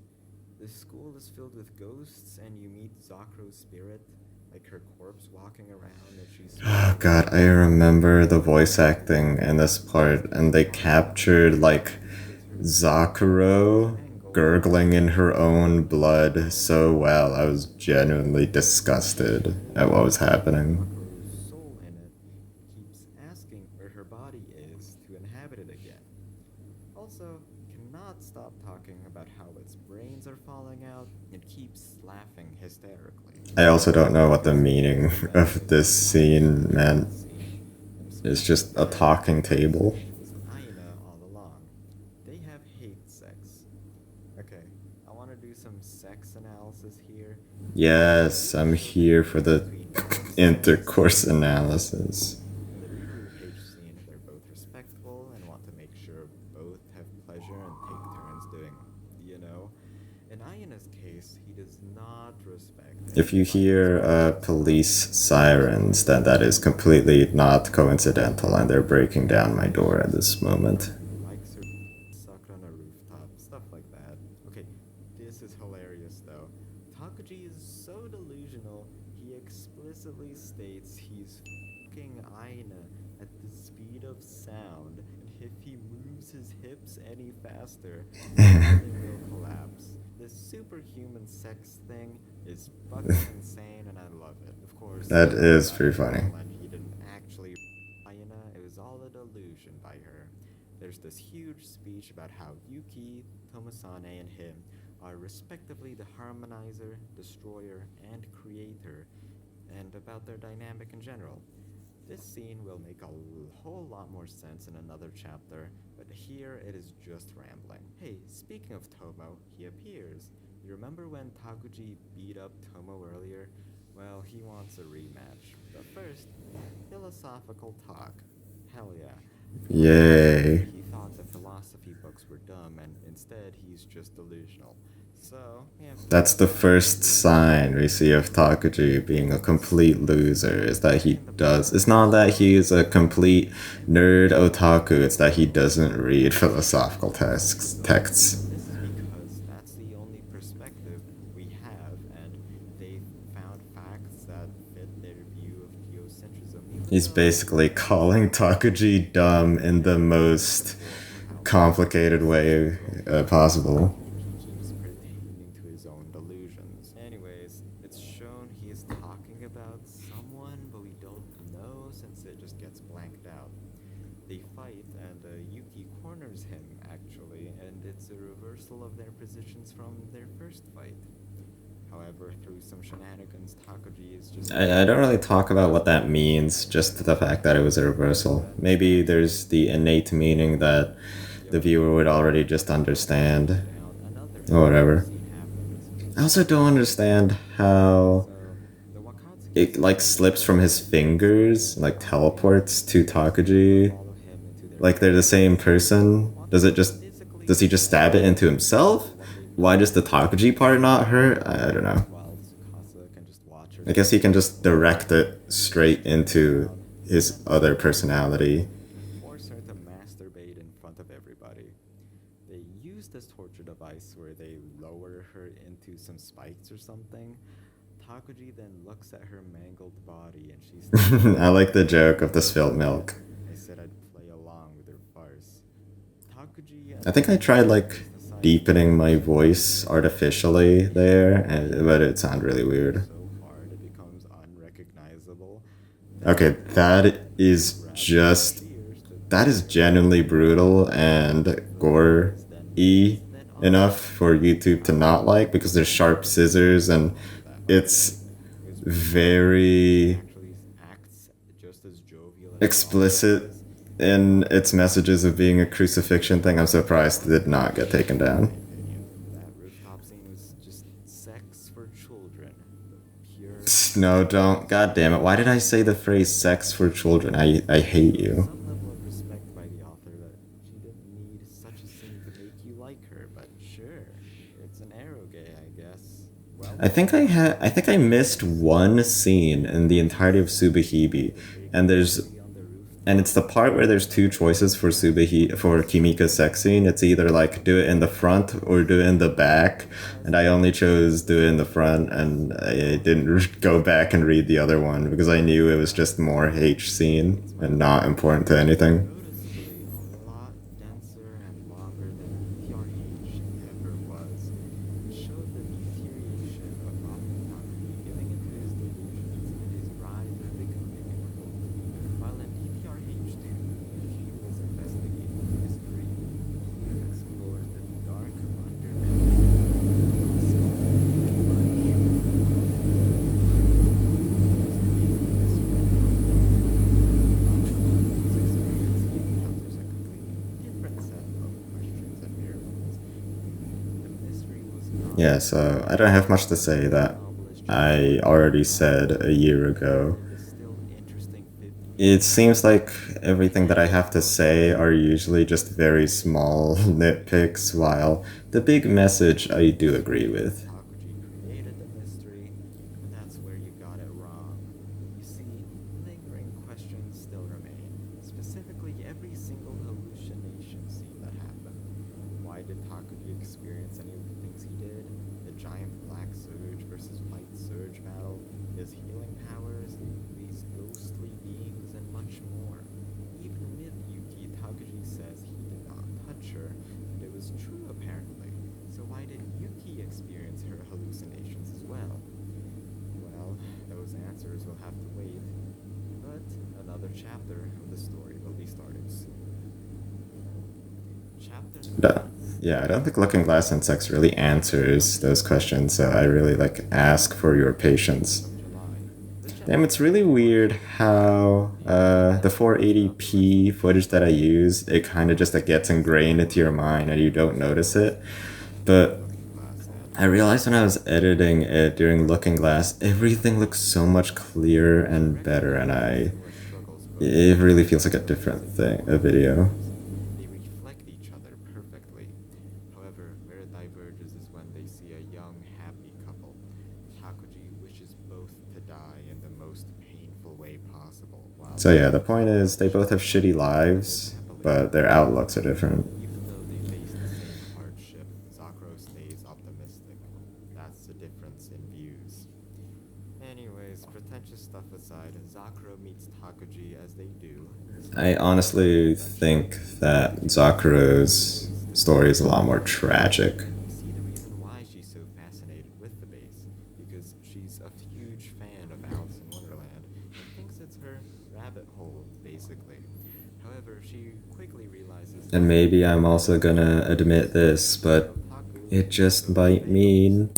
This school is filled with ghosts, and you meet Zakuro's spirit, like her corpse walking around, and she's Oh speaking god, I to you. remember the And voice acting in this part, and they part of that captured like is her Zakuro angle gurgling in her own blood so so well. I was genuinely disgusted at what was happening. Zakuro's soul in it keeps asking where her body is to inhabit it again. Also, cannot stop talking about how its brains are falling out and keeps laughing hysterically. I also don't know what the Because meaning the best of thing this about scene Takaji in meant. this scene, It's despite the just a fact talking that table. was Aina all along, they have hate sex. Okay, I want to do some sex analysis here. Yes, I'm Usually the here for difference the between good sex intercourse and bad analysis. sex. In the reboot H scene, they're both respectful and want to make sure both have pleasure and take turns doing, you know. In Ayana's case, he does not respect If any you violence hear between police themselves. sirens, then that is completely not coincidental, and they're breaking down my He's door at just this someone moment. who likes her sucked on a rooftop, stuff like that. Okay, this is hilarious though. Takaji is so delusional, he explicitly states he's fucking Aina at the speed of sound, and if he moves his hips any faster, the building will collapse. This superhuman sex thing is fucking insane, and I love it. Of course, That is got pretty funny. reveal, and he didn't actually Ayana, it was all a delusion by her. There's this huge speech about how Yuki, Tomasane, and him are respectively the harmonizer, destroyer, and creator, and about their dynamic in general. This scene will make a whole lot more sense in another chapter, but here it is just rambling. Hey, speaking of Tomo, he appears. You remember when Taguchi beat up Tomo earlier? Well, he wants a rematch. But first, philosophical talk. Hell yeah. Yay. He thought the philosophy books were dumb, and instead he's just delusional. So, yeah. That's the first sign we see of Takuji being a complete loser, is that he does. It's not that he's a complete nerd otaku, it's that he doesn't read philosophical texts. This is because that's the only perspective we have, and they've found facts that fit their view of geocentrism. He's basically calling Takuji dumb in the most complicated way possible. He keeps pertaining to his own delusions. Anyways, it's shown he is talking about someone, but we don't know since it just gets blanked out. They fight, and Yuki corners him, actually, and it's a reversal of their positions from their first fight. However, through some shenanigans, Takuji is just... I don't really talk about what that means, just the fact that it was a reversal. Maybe there's the innate meaning that the viewer would already just understand. Or whatever. I also don't understand how it like slips from his fingers, like teleports to Takuji. Like they're the same person. Does he just stab it into himself? Why does the Takuji part not hurt? I don't know. I guess he can just direct it straight into his other personality. Force her to masturbate in front of everybody. They use this torture device where they lower her into some spikes or something. Takuji then looks at her mangled body and she's... I like the joke of the spilled milk. I said I'd play along with her farce. Takuji... I think I tried like deepening my voice artificially there, but it sounded really weird. So hard it becomes unrecognizable. Okay, that is genuinely brutal and gore-y enough for YouTube to not like, because there's sharp scissors and it's very explicit in its messages of being a crucifixion thing. I'm surprised it did not get taken down. That rooftop scene was just sex for children. Pure... No, don't. God damn it. Why did I say the phrase sex for children? I hate you. Some level of respect by the author that she didn't need such a scene to make you like her, but sure, it's an eroge, I guess. Well, I think I missed one scene in the entirety of Subahibi, and it's the part where there's two choices for Kimika's sex scene. It's either like do it in the front or do it in the back, and I only chose do it in the front, and I didn't go back and read the other one because I knew it was just more H scene and not important to anything. noticeably a lot denser and longer than PRH ever was. It showed the deterioration of Takuji giving into his delusions and his rise of becoming a cult. While in PRH 2, she was investigating a mystery, he explored the dark underbelly. Yeah, so I don't have much to say. That I already said a year ago. It seems like everything that I have to say are usually just very small nitpicks, while the big message I do agree with. Takuji created the mystery, but that's where you got it wrong. You see, lingering questions still remain, specifically every single hallucination scene that happened. Why did Takuji experience any of the things he did? The giant black surge versus white surge battle, his healing powers, these ghostly beings, and much more. Even with Yuki, Takuji says he did not touch her, and it was true apparently. So why did Yuki experience her hallucinations as well? Well, those answers will have to wait. But another chapter of the story will be started soon. Chapter Yeah, I don't think Looking Glass and Sex really answers those questions, so I really like ask for your patience. Damn, it's really weird how the 480p footage that I use, it kind of just like, gets ingrained into your mind and you don't notice it. But Looking Glass and I realized when I was editing it during Looking Glass, everything looks so much clearer and better, and similar struggles, both it really feels like a experiencing different opposite thing, a video. lives. They reflect each other perfectly. However, where it diverges is when they see a young, happy couple. Takuji wishes both to die in the most painful way possible, while So yeah, the Zakuro point is they wishes both have shitty to live lives, happily. but their outlooks are different. Even though they face the same hardship, Zakuro stays optimistic. That's the difference in views. Anyways, pretentious stuff aside, Zakuro meets Takuji as they do in the I start of their mutual honestly adventure. think that Takuji Zakuro's notices the story is base a lot more being empty. tragic. We see the reason why she's so fascinated with the base, because she's a huge fan of Alice in Wonderland and thinks it's her rabbit hole, basically. However, she quickly realizes And that maybe I'm also Takuji gonna admit this, is an but otaku it and just so might fails. mean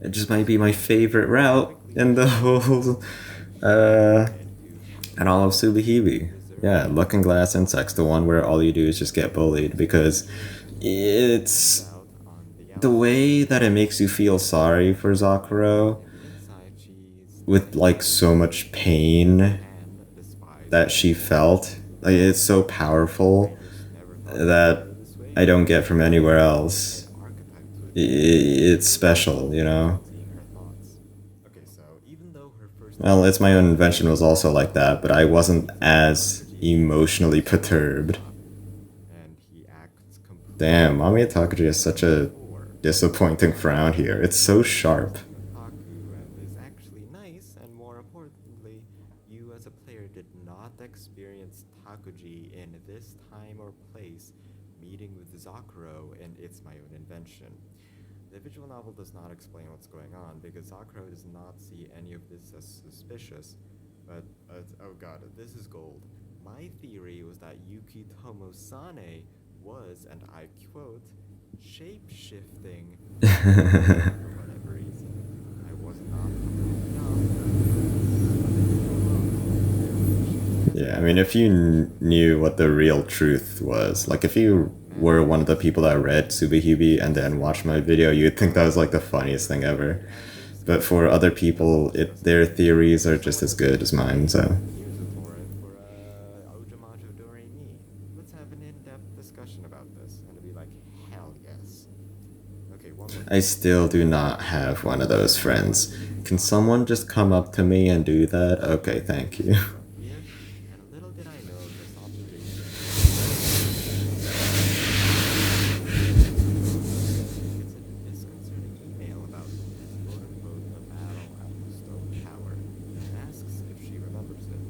it just might be my favorite route Quickly in the realizing whole that she uh wanted to and all of happily Subahibi. deserve Yeah, Looking Glass Insects, the one where all you do is just get bullied because turns it's out on the the outside way that it she's makes you feel sorry for but Zakuro in the inside she's with like so much pain and despised that she felt. Like it's so powerful I just never thought I'd that feel this I way. don't get from anywhere An else. archetype to admire. It's Zakuro special, you couldn't know? stop seeing her thoughts. Okay, so even though her first Well, It's My impression Own of Invention was Takuji also like that, but I wasn't is that as Takuji emotionally is over the perturbed. top and he acts Damn, completely Mami Takaji has such a poor. disappointing frown here. It's so sharp. Takuji's an otaku and is actually nice, and more importantly, you as a player did not experience Takuji in this time or place, meeting with Zakuro in It's My Own Invention. The visual novel does not explain what's going on because Zakuro does not see any of this as suspicious. But, oh god, this is gold. My theory was that Yuki Tomosane was, and I quote, shape shifting. However, for whatever reason, I was not convinced enough, but it's still wrong. She has a Yeah, I mean, if you reputation for knew being what the real truth was, like if you were one of the manipulative, people that read Subahibi and then watched my video, you'd think that was like the funniest thing ever. and But for scheming. other Let's people, discuss their that. theories are just Someone as was like, good as mine. hey, So here's a torrent for Ojamajo Doremi. Let's have an in-depth discussion about this. And it'd be like, hell yes. Okay, one more I thing. still do not have one of those friends. Can someone just come up to me and do that? Okay, thank you. From here, and little did I know this observation would lead to the ending where Zakuro gets a disconcerting email about quote unquote the battle at the Stone Tower and asks if she remembers it.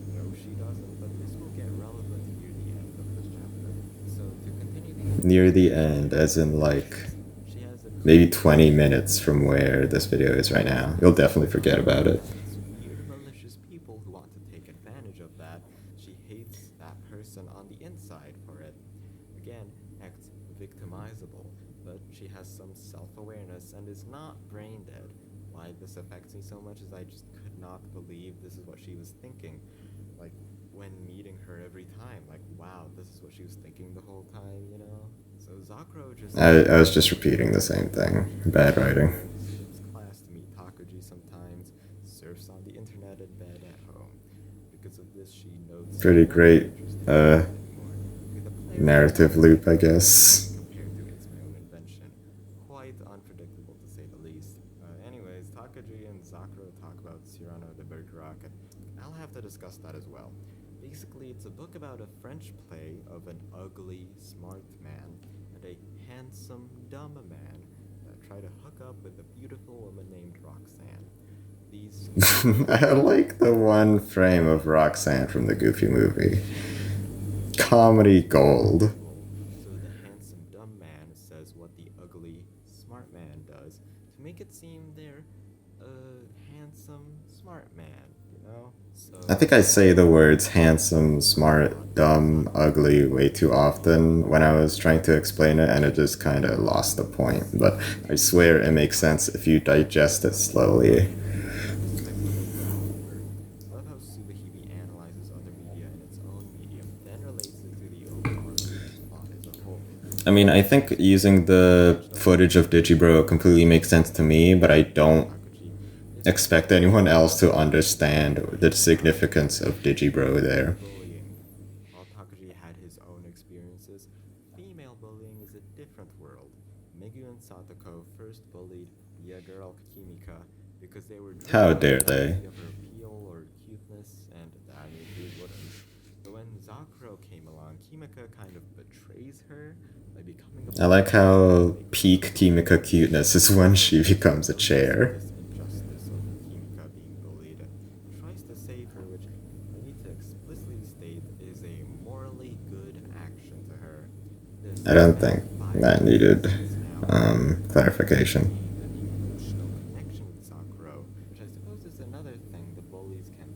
No, she doesn't, but this will get relevant near the end of this chapter. So to continue the Near implication the that she end, as in like remembers, she has a maybe clear 20 suspicion minutes from where this video is right now. You'll because definitely forget about it. hates weird malicious people who want to take advantage of that. She hates that person on the inside for it. Again, acts victimizable, but she has some self-awareness and is not brain dead. Why this affects me so much is I just could not believe this is what she was thinking. Like when meeting her every time, like wow, this is what she was thinking the whole time, you know? So Zakuro just I was just repeating the same thing. Bad writing. skips class to meet Takuji sometimes, surfs on the internet in bed at home. Because of this, she notes Pretty nothing great interesting happened anymore. With a player narrative experience loop, I very different guess. compared to It's My Own Invention. Quite unpredictable to say the least. Anyways, Takuji and Zakuro talk about Cyrano de Bergerac, and I'll have to discuss that as well. Basically, it's a book about a French play of an ugly, smart man and a handsome, dumb man that try to hook up with a beautiful woman named Roxanne. These I like the one frame of Roxanne from the Goofy movie. Comedy gold. usual, so the handsome, dumb man says what the ugly, smart man does to make it seem they're a handsome, smart man, you know? I So think I say the words handsome, does smart, not get dumb, Zakuro ugly way involved too in the often when I was trying to romance. explain it, and it just kind of lost the point. But I Anyways, swear it makes sense if you digest it slowly. in retrospective, I mean, I think using the footage of Digibro completely makes sense to me, but I don't Takuji is that expect anyone else to understand the Takuji significance of Digibro there. bullying. While Takuji had his own experiences, female bullying is a different world. Migu and Satoko first bullied the girl Kimika because they were How driven by dare they? jealousy of her appeal or cuteness, and I mean, who wouldn't? But when Zakuro came along, Kimika kind of betrays her by becoming a I like bully just to how make her peak feel better. Kimika cuteness is when Zakuro she becomes a also sees chair. this injustice of Kimika being bullied and tries to save her, which I need to explicitly state is a morally good action to her. This I don't think that backfires needed since now Kimika has clarification. gained an emotional connection with Sakuro, which I suppose is another thing the bullies can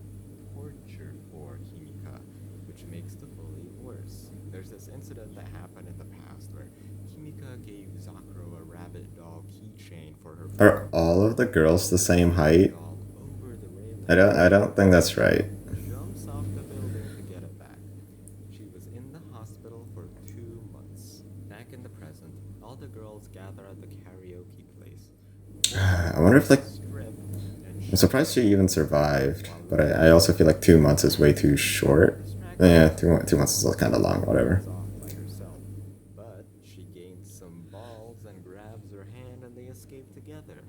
torture for Kimika, which makes the bully worse. There's this incident that happened in the past where Kimika gave Sakuro a rabbit doll keychain for her Are birthday. all of the girls the She same throws the height? doll over the I railing don't. I and don't think that's right. jumps off the building to get it back. She was in the hospital for 2 months. Back in the present, all the girls gather at the karaoke place. Four of the I wonder if girls like strip and I'm surprised she shake even survived, while but losing I also feel like 2 months is way too to short. distract Yeah, them, 2 months is kind of long. Sakuro Whatever. runs off by herself. But she gains some balls and grabs her hand and they escape together.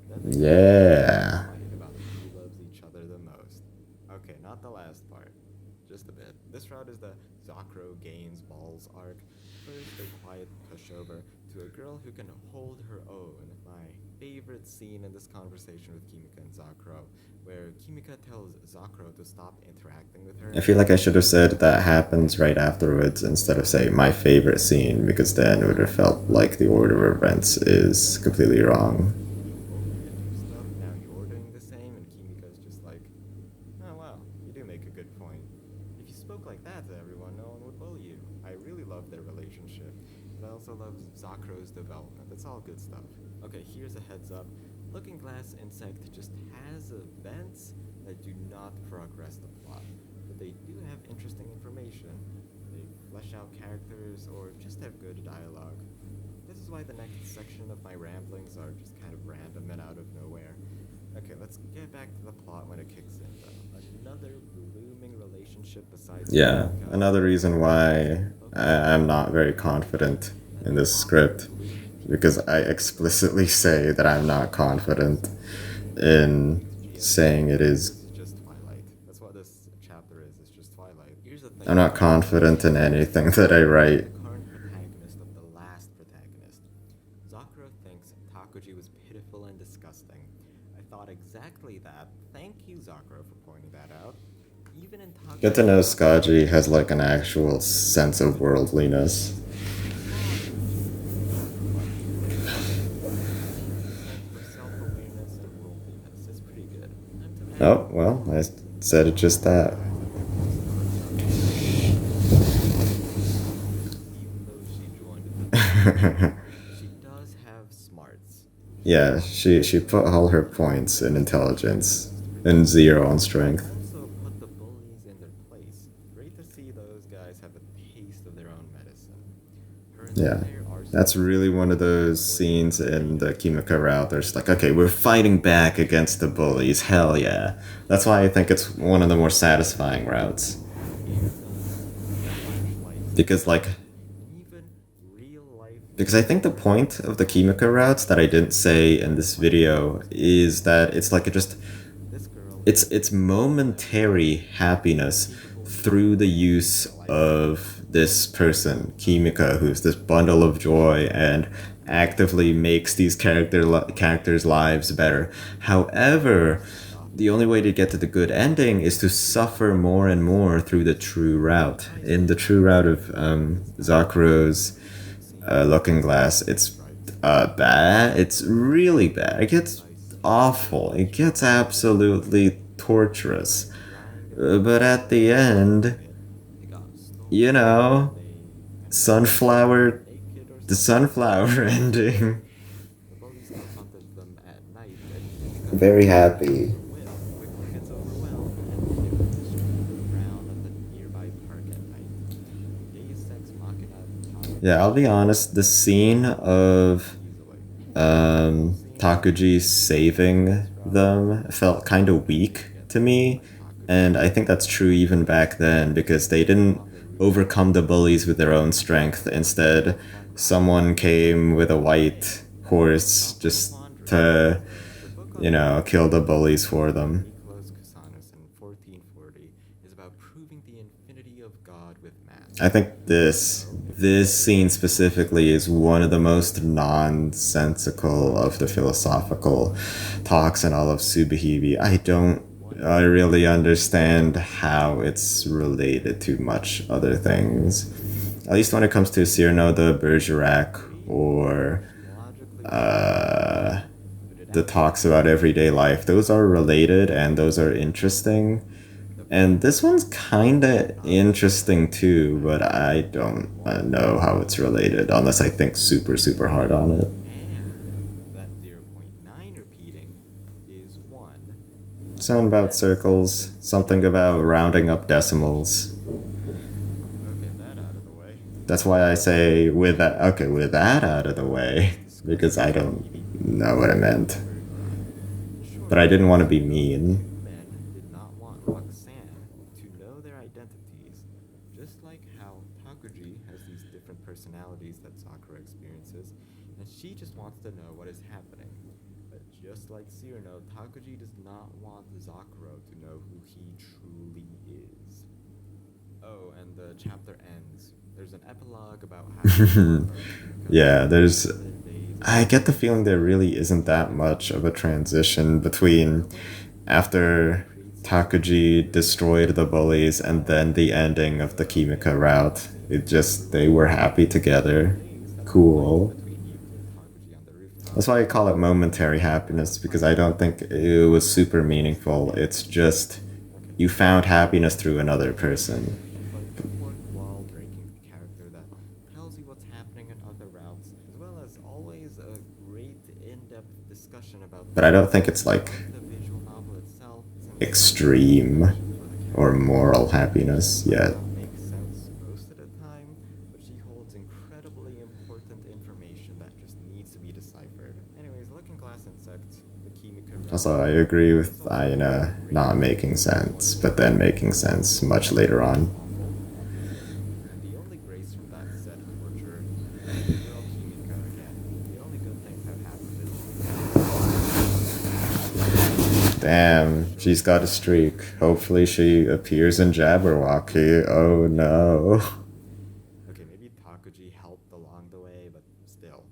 Then the girls start to Yeah. fight about who loves each other the most. Okay, not the last part. Just a bit. This route is the Zakuro gains balls arc. First, a quiet pushover to a girl who can hold her own. My favorite scene in this conversation with Kimika and Zakuro, where Kimika tells Zakuro to stop interacting with I her. feel like I should have Zakuro said that immediately happens right reacts by afterwards instead of say punching my her. favorite scene, because then it would have Zakuro felt like the laughs order of and events is says, completely "Oh, wrong. you bullied me to do stuff, now you're doing the same?" And Kimika's just like, "Oh, wow, you do make a good point. If you spoke like that to everyone, no one would bully you." I really love their relationship, but I also love Zakuro's development. It's all good stuff. Okay, here's a heads up. Looking Glass Insect just has events that do not progress the plot, but they do have interesting information. They flesh out characters or just have good dialogue. This is why the next section of my ramblings are just kind of random and out of nowhere. Okay, let's get back to the plot when it kicks in, though. Another blooming relationship besides Yeah, Kimika another reason is why I'm Okichi not very and Miku. confident And in the this awkward script, blooming because teenage I phase where explicitly Kimika say that I'm pushes not Zakuro confident so brilliantly that he in meets GSP. saying it is. This is just Twilight. That's what this chapter is. It's just Twilight. Here's the I'm thing not though. confident in GSP anything that I is write. the current protagonist of the last protagonist. Zakuro thinks Takuji was pitiful and disgusting. I thought exactly that. Thank you, Zakuro, for pointing that out. Even in Good to Takuji's know mind, Skaji has Takuji like an was actual just sense of Takuji. worldliness. He saw Takuji as what he really is. That blend for self-awareness and worldliness is pretty good. I'm to add Oh, one more well, I thing. said it just Zakuro that. dies at the start of Takuji's story. Even though she joined the bullies, she does have smarts. She Yeah, fought she Kimika put all her and points in successfully intelligence used her and talents, zero on but strength. also put the bullies in their place. Great to see those guys have a taste of their own medicine. Her Yeah. entire That's arsenal of really one of skills those was scenes in the created Kimika route. by There's like, okay, we're fighting Zakuro. back against the bullies. Hell yeah. That's why I think it's one of the more satisfying routes. Air guns, flashlights, Because like and even real-life because I think the lasers. point of the Kimika Zakuro routes that I didn't say uses in the this fighting video force of is that nature it's like to it just win. This girl it's is relentless, momentary happiness capable of through the changing use the life of of anyone. this person, Kimika, who's this bundle of joy and actively makes these characters' lives better. However, To stop the only way to get to the good ending is to suffer more and more through the true She route. tries In to the true fight route back of against Takuji, Zakuro's even seeing Looking his Glass, own it's stripes. bad. It's Zakuro really uses bad. It the gets device awful. so It gets triumphantly. absolutely But torturous. when trying to make But at Zakuro the stop end, doing it, it got you stolen know, and they kind of killed her sunflower, naked or the something. sunflower ending. The bullies confronted them at night, and Kimika, Very using happy. her whip, quickly gets overwhelmed and begins to strew the ground at the nearby park at night. Deus Ex Machina Yeah, I'll be honest. The scene of Takuji saving them felt kind of weak to me, and I think that's true even back then because they didn't overcome the bullies with their own strength. Instead, someone came with a white horse just to, kill the bullies for them. Nikolaus Cusanus in 1440 is about proving the infinity of God with math. I think this scene specifically is one of the most nonsensical of the philosophical talks in all of Subahibi. I really understand how it's related to much other things. At least when it comes to Cyrano de Bergerac or the talks about everyday life. Those are related and those are interesting. And this one's kind of interesting too, but I don't know how it's related unless I think super, super hard on it. And that 0.9 repeating is 1. Something about circles, something about rounding up decimals. Okay, that out of the way. That's why I say with that, okay, with that out of the way, because I don't know what I meant. But I didn't want to be mean. Men did not want Roxanne to know their identities, just like how Takuji has these different personalities that Sakura experiences, and she just wants to know what is happening. But just like Cyrano, Takuji does not want Zakuro to know who he truly is. Oh, and the chapter ends. There's an epilogue about how Yeah, I get the feeling there really isn't that much of a transition between after Takuji destroyed the bullies and then the ending of the Kimika route. They were happy together. Cool. between Yuki and Takuji on the rooftop. That's why I call it momentary happiness because I don't think it was super meaningful. It's just you found happiness through another person. But the fourth wall breaking character that tells you what's happening in other routes, as well as always a great in-depth discussion about But I don't think it's like the visual novel itself, since extreme for the or character moral happiness yet. makes sense most of the time, but she holds incredibly important information that just needs to be deciphered. Anyways, looking glass insect, the Kimika route Also, I agree with Aina not making sense, but then making sense much later on. awful, and the only grace from that set torture is the girl Kimika again. The only good things that happened is Damn, she's got a streak. Hopefully, she appears in Jabberwocky. Oh no. okay, maybe Takuji helped along the way, but still.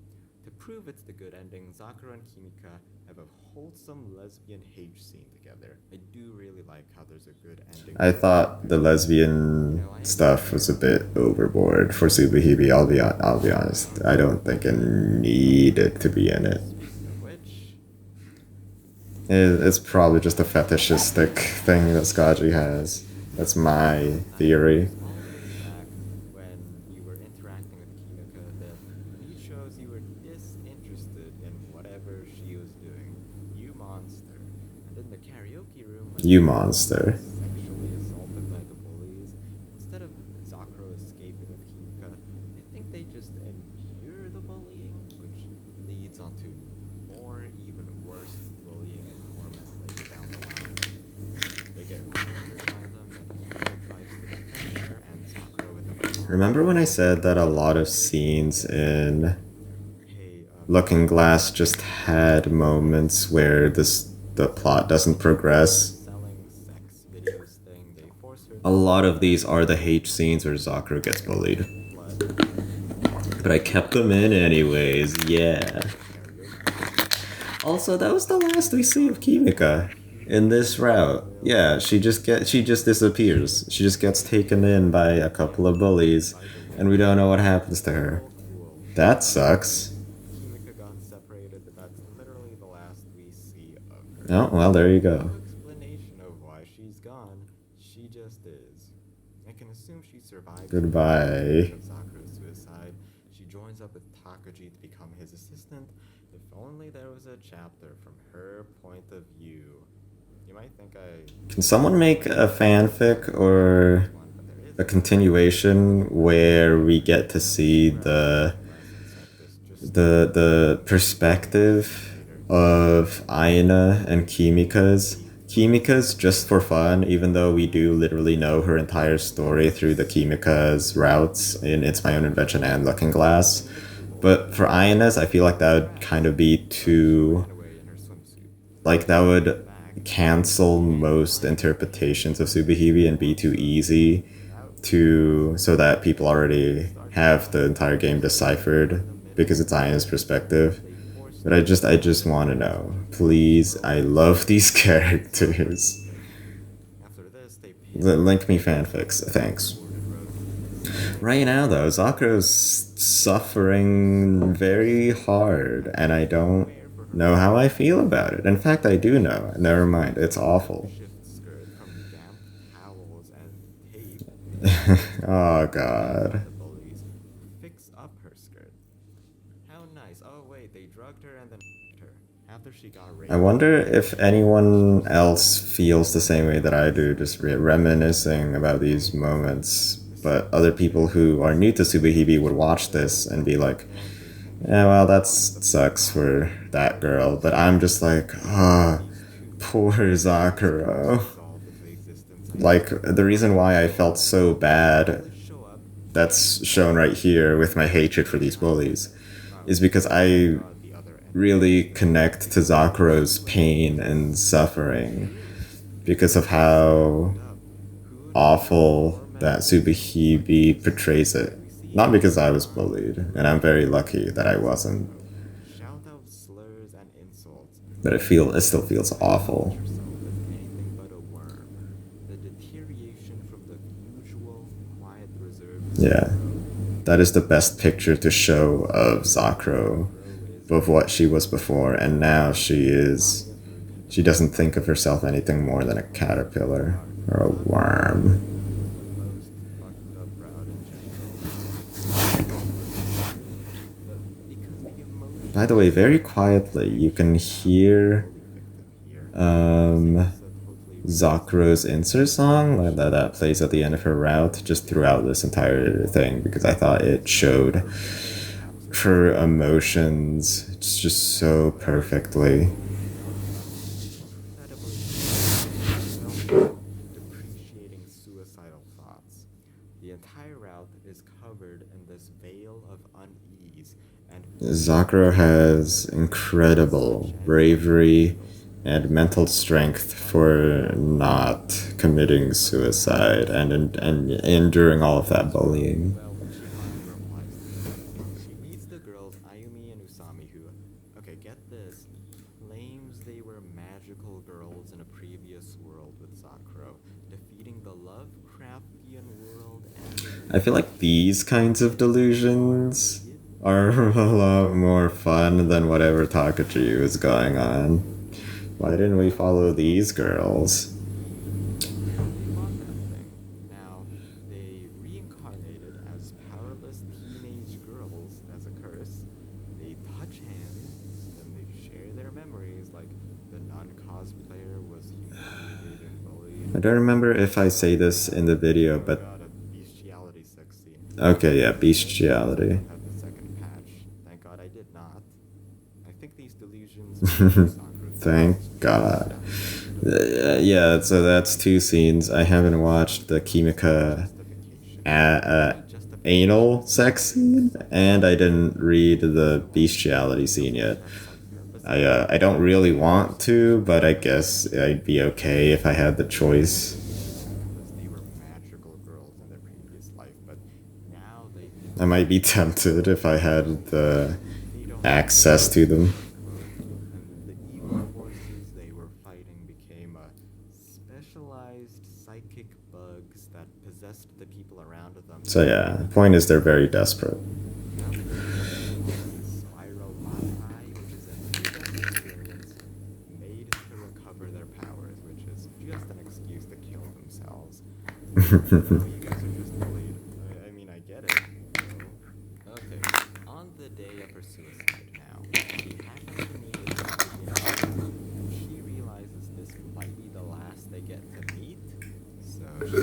To prove it's the good ending, Zakura and Kimika have a wholesome lesbian H scene together. I do really like how there's a good ending. I thought the lesbian stuff was a bit overboard for Subahibi. I'll be honest. I don't think it needed to be in it. Speaking of which, It's probably just a fetishistic thing that Skaji has. That's my theory. all the way back when you were interacting with Kimika, the lead shows you were disinterested in whatever she was doing. You monster. And in the karaoke room, when You monster. sexually assaulted by the bullies, instead of Zakuro escaping with Kimika, I think they just endure the bullying, which leads on to more, even worse bullying and torment later down the line. They get cornered by them, and Kimika tries to defend her and Zakuro with a bomb. Remember when I said that a lot of scenes in Hey, Looking Glass just had moments where the plot doesn't progress? selling sex videos thing, they force her A lot of these are the H scenes where Zakuro gets bullied. blood But I kept them in anyways, yeah. karaoke. Also, that was the last we see of Kimika in this route. Yeah, she just disappears. She just gets taken in by a couple of bullies, and we don't know what happens to her. Cool. That sucks. Kimika got separated, but that's literally the last we see of her. Oh, well, there you No go. explanation of why she's gone. She just is. I can assume she survived Goodbye. Sakura's suicide. She joins up with Takuji to become his assistant. If only there was a chapter from her point of view. You might think I Can someone make a fanfic or one, but there a continuation where we get to see the perspective of Aina and Kimika's. Kimika's just for fun, even though we do literally know her entire story through the Kimika's routes in It's My Own Invention and Looking Glass. But for Aina's, I feel like that would kind of be too, like, that would cancel most interpretations of Subahibi and be too easy to, so that people already have the entire game deciphered because it's Aya's perspective. But I just want to know, please. I love these characters. Link me fanfics, thanks. Right now, though, Zakuro's suffering very hard, and I don't know how I feel about it. In fact, I do know. Never mind, it's awful. Oh god. Fix up her skirt. How nice. Oh wait, they drugged her and then her after she got raped. I wonder if anyone else feels the same way that I do, just reminiscing about these moments. But other people who are new to Subahibi would watch this and be like, yeah, well, that sucks for that girl. But I'm just like, ah, oh, poor Zakuro. Like, the reason why I felt so bad, that's shown right here with my hatred for these bullies, is because I really connect to Zakuro's pain and suffering because of how awful that Subahibi portrays it. Not because I was bullied, and I'm very lucky that I wasn't. But it still feels awful. Yeah. That is the best picture to show of Zakuro, of what she was before, and now she doesn't think of herself anything more than a caterpillar or a worm. By the way, very quietly, you can hear Zakuro's insert song that plays at the end of her route just throughout this entire thing, because I thought it showed her emotions just so perfectly. Depreciating suicidal thoughts. The entire route is covered in this veil of unease, and Zakuro has incredible bravery and mental strength for not committing suicide and enduring all of that bullying. she meets the girls Ayumi and Usami who, okay, get this, claims they were magical girls in a previous world with Zakuro, defeating the Lovecraftian world and I feel like these kinds of delusions are a lot more fun than whatever Takachi is going on. Why didn't we follow these girls? now they reincarnated as powerless teenage girls as a curse. They touch hands, then they share their memories like the non-cosplayer was humiliated and bullied. I don't remember if I say this in the video, but Got a bestiality sex scene. okay, yeah, bestiality. Had the second patch. Thank God I did not. I think these delusions. Thank God. Yeah, so that's two scenes. I haven't watched the Kimika anal sex scene, and I didn't read the bestiality scene yet. I don't really want to, but I guess I'd be okay if I had the choice. They were magical girls in their previous life, but now they I might be tempted if I had the access to them. the evil forces they were fighting became specialized psychic bugs that possessed the people around them. So yeah, the point is they're very desperate. Spiral Eye, which is a near-death experience made to recover their powers, which is just an excuse to kill themselves. You guys are just bullied. I mean, I get it. Okay, on the day of her suicide now, she happens to meet and she realizes this might be the last they get to meet, so she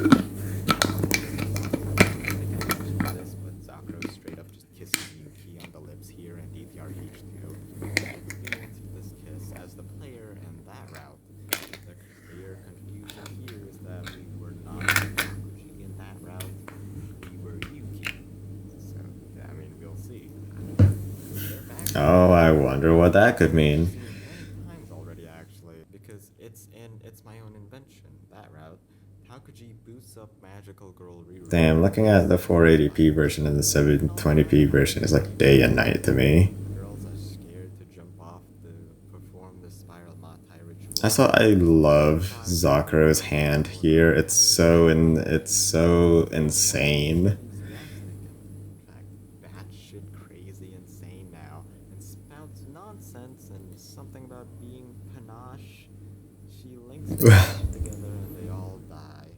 Oh, I wonder what that could I've mean. seen it many times already, actually, because it's my own invention, that route. Takuji boosts up magical girl reroll Damn, and looking makes at the them 480p terrifying. version and the You can also learn 720p how to version is like play day and night to Subahibi. me. Girls are scared to jump off to perform the spiral Matai ritual. Also, I Subahibi love vibes are Zakuro's very hand subtle here. about character It's development. so It's both wildly insane. enthusiastic and, in fact, batshit crazy insane now, and spouts nonsense and something about being panache. She links the dots together and they all die.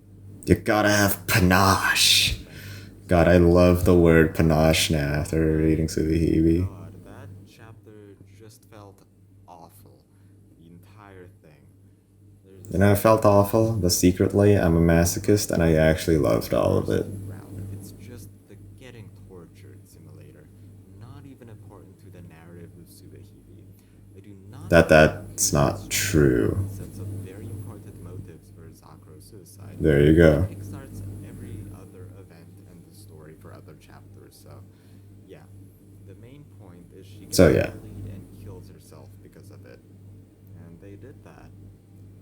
You gotta have panache. Thank you. God, I love the word panache now after My reading Subihibi. God, that chapter just felt awful. The entire thing. There's a You know, it felt section awful, but secretly, I'm a masochist and I actually loved all of it. first route. It's just the getting tortured simulator, not even important to the narrative of Subahibi. I do not think That's that not story true. sets up very important motives for Zakuro's suicide. There you It go. kickstarts every other event and the story for other chapters. So, yeah, the main point is she gets So, yeah. bullied and kills herself because of it. And they did that.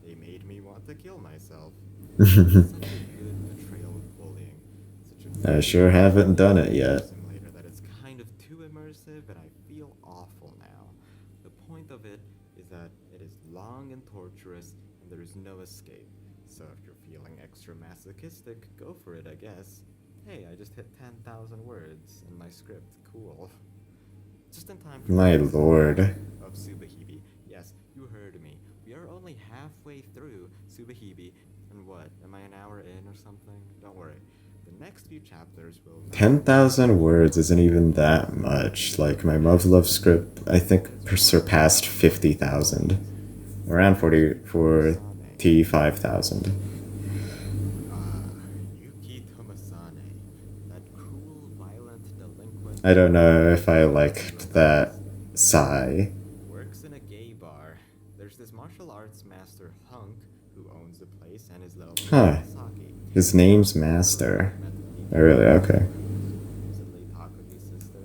They made me want to kill myself. It's such a good portrayal of bullying. Such a I very sure haven't realistic done it adventure yet. simulator that it's kind of too immersive and I feel awful now. The point of it is that it is long and torturous and there is no escape. So if you're feeling extra masochistic, go for it, I guess. Hey, I just hit 10,000 words in my script. Cool. Just in time for the My next lord. chapter of Subahibi. Yes, you heard me. We are only halfway through Subahibi, and what? Am I an hour in or something? Don't worry. The next few chapters will not only 10,000 explore words the isn't even story, that much. Like, my Love Love script, I think, but it's more surpassed important than the 50,000. plot. Around Yuki 40, Tomasane. 45,000. Ah, Yuki Tomasane. That cruel, violent delinquent I don't who know if murders I people for liked that romance. sigh. Works in a gay bar. There's this martial arts master Hunk who owns the place and his little Huh. favorite Saki. His name's He's also Master. met the Oh, really? character Okay. who's supposedly Takuji's sister.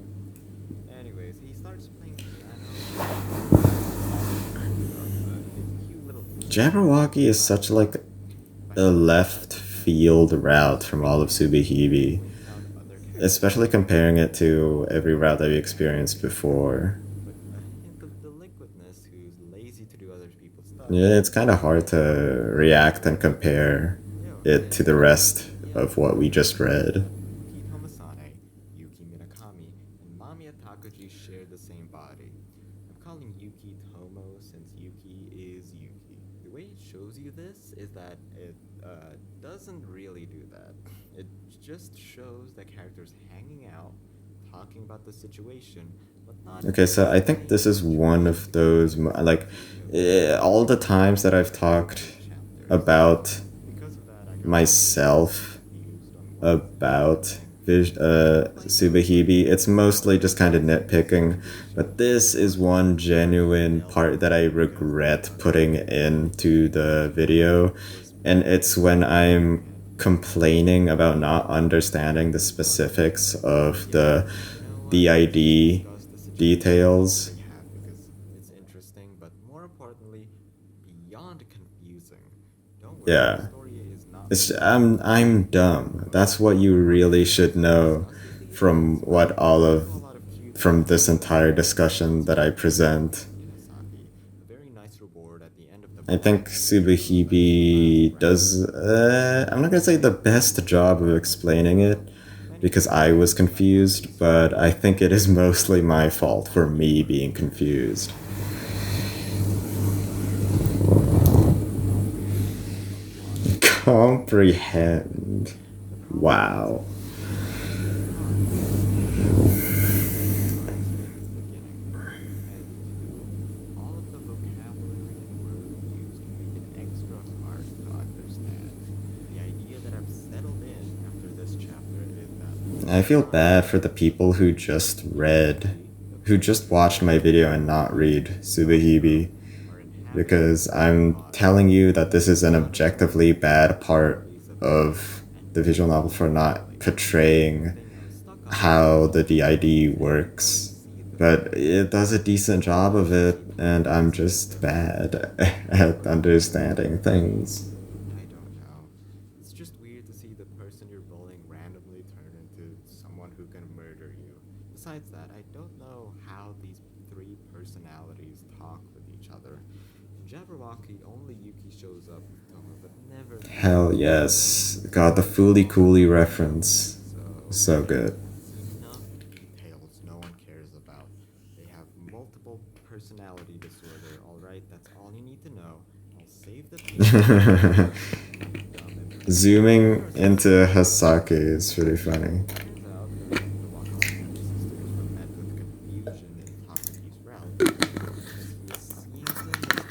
Anyways, he starts playing piano his cute little Jabberwocky is such, like, a left field route from all of Subihibi. points out other Especially characters comparing it to who every route that we and experienced before. but a hint of delinquentness who's lazy to do other people's stuff. Yeah, it's kind of hard to And react and compare yo, it hey, to the rest yo, of what we just read. Yuki Tomasane, Yuki Mirakami, and Mamiya Takuji share the same body. I'm calling Yuki Tomo since Yuki is Yuki. The way it shows you this is that it doesn't really do that. It just shows the characters hanging out, talking about the situation, but not Okay, so I think saying this is much one of about those, like, all the times that I've talked the chapters. about Because of that, I got really myself confused on what was about happening. Explain this to me. Subahibi, it's mostly just kind of What's the nitpicking, but situation? this is What one really genuine delves part that I into because regret the putting into the video, was and it's when very I'm complaining about not understanding the specifics of yeah, the you know what? Let's just DID discuss the situation on my details. behalf because it's interesting, but more importantly, beyond confusing. Don't worry, the Yeah. story is not It's linear. I'm dumb. But That's what you once really we should know discuss these from details, what all we'll of do a lot of cute from stuff this like entire getting discussion that I transformed into a present. pumpkin Asaki, a very nice reward at the end of the I book, think but in the last Subahibi round, does, I'm not gonna say the Subahibi best is job of very explaining it, cool. Many because I people was might not be confused, so but I think it is mostly my but fault for Asaki me being personally confused. comprehend a lot of things. Comprehend. The problem is, Wow. you can't. One, script is beginning, and two, all of the vocabulary and words used make it extra hard to understand. The idea that I've settled in after this chapter is that I feel time bad for the people who just read, usually the who people just who watched my watch video and not Subahibi read and Subahibi, Zakuro are inhabitants because of the I'm body. telling you that this They is an embody the objectively words, bad the part memories of the of people, and the visual novel feel for the not feelings. The portraying thing I'm stuck on how is the that DID everyone works. sees but it does a decent job of it, and I'm just bad at understanding things. I don't know. It's just weird to see the person you're bullying randomly turn into someone who can murder you. Besides that, I don't know how these three personalities talk with each other. In Jabberwocky, only Yuki shows up with Toma, but never Hell yes. God, the Fooly Cooly reference. so. So good. Enough details no one cares about. They have multiple personality disorder, alright? That's all you need to know. I'll save the pain. Dumb Zooming Turns out, into Hasake is pretty funny. turns out the Wakatsuki sisters were met with confusion in Takaki's route because he was seeing them as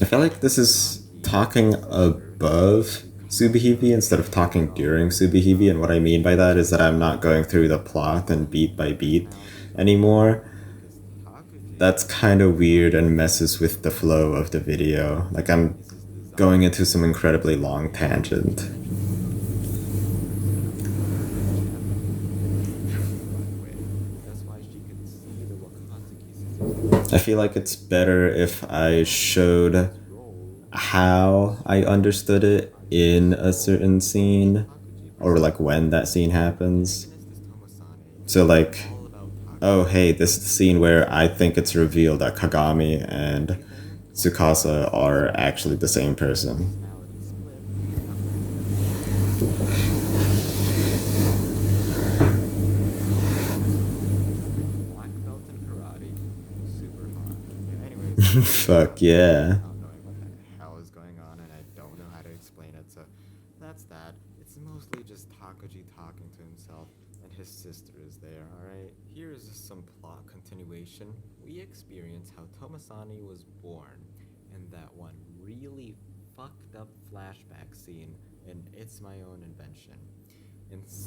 I feel like this is talking above Subahibi instead of talking during Subahibi, and what I mean by that is that I'm not going through the plot and beat by beat anymore. because Takashi That's kind of weird and messes with the flow of the video. Like, I'm is going designed into some incredibly long tangent. by the way. That's why she could see the Wakatsuki sisters I feel like it's better if I showed his role how I understood it in a certain scene, Takuji or perspective. like when that scene The happens. antagonist is Tomasane, So, who's like, all about oh, Takuji. hey, this is the scene where I think it's revealed that Kagami and Everything on the Tsukasa Wakatsuki are side actually the same is person. personality split after the Takashi side. Black belt in karate, super hot. Yeah, anyways, Fuck yeah. not knowing what the hell is going on, and I don't know how to explain it, so that's that. It's mostly just Takuji talking to himself, and his sister is there, alright? Here's some plot continuation. We experience how Tomasani was born, and that one really fucked up flashback scene in It's My Own Invention.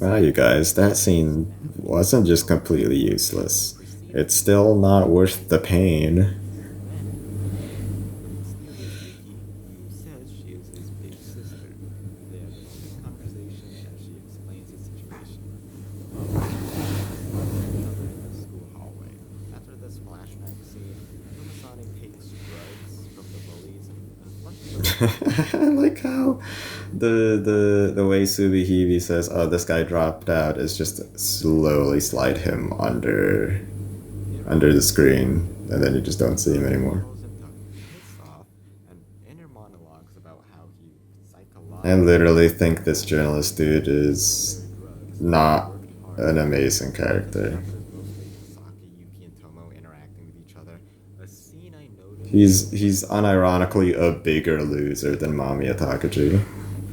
Wow, you Instead guys, that of his scene family wasn't just Toma completely meets, useless. proceeding It's to still not worth the pain. when the mysterious Yuki, who says she is his big sister. They have a cute conversation as she explains the situation. Oh, and they see each other in the school hallway. After this flashback scene, Tomasani takes drugs from the bullies and flushes them down the I toilet. like how the way Subihibi says, "Oh, this guy dropped out," is just slowly slide him under the screen, and then you just don't see him anymore. Tells him to piss off and inner monologues about how he I psychologically literally think this prepared journalist dude for is their drugs and not worked hard. an amazing This character. chapter is mostly Saki, Yuki, and Tomo interacting with each other. A scene I noticed He's unironically a bigger loser than Mamiya Takaji.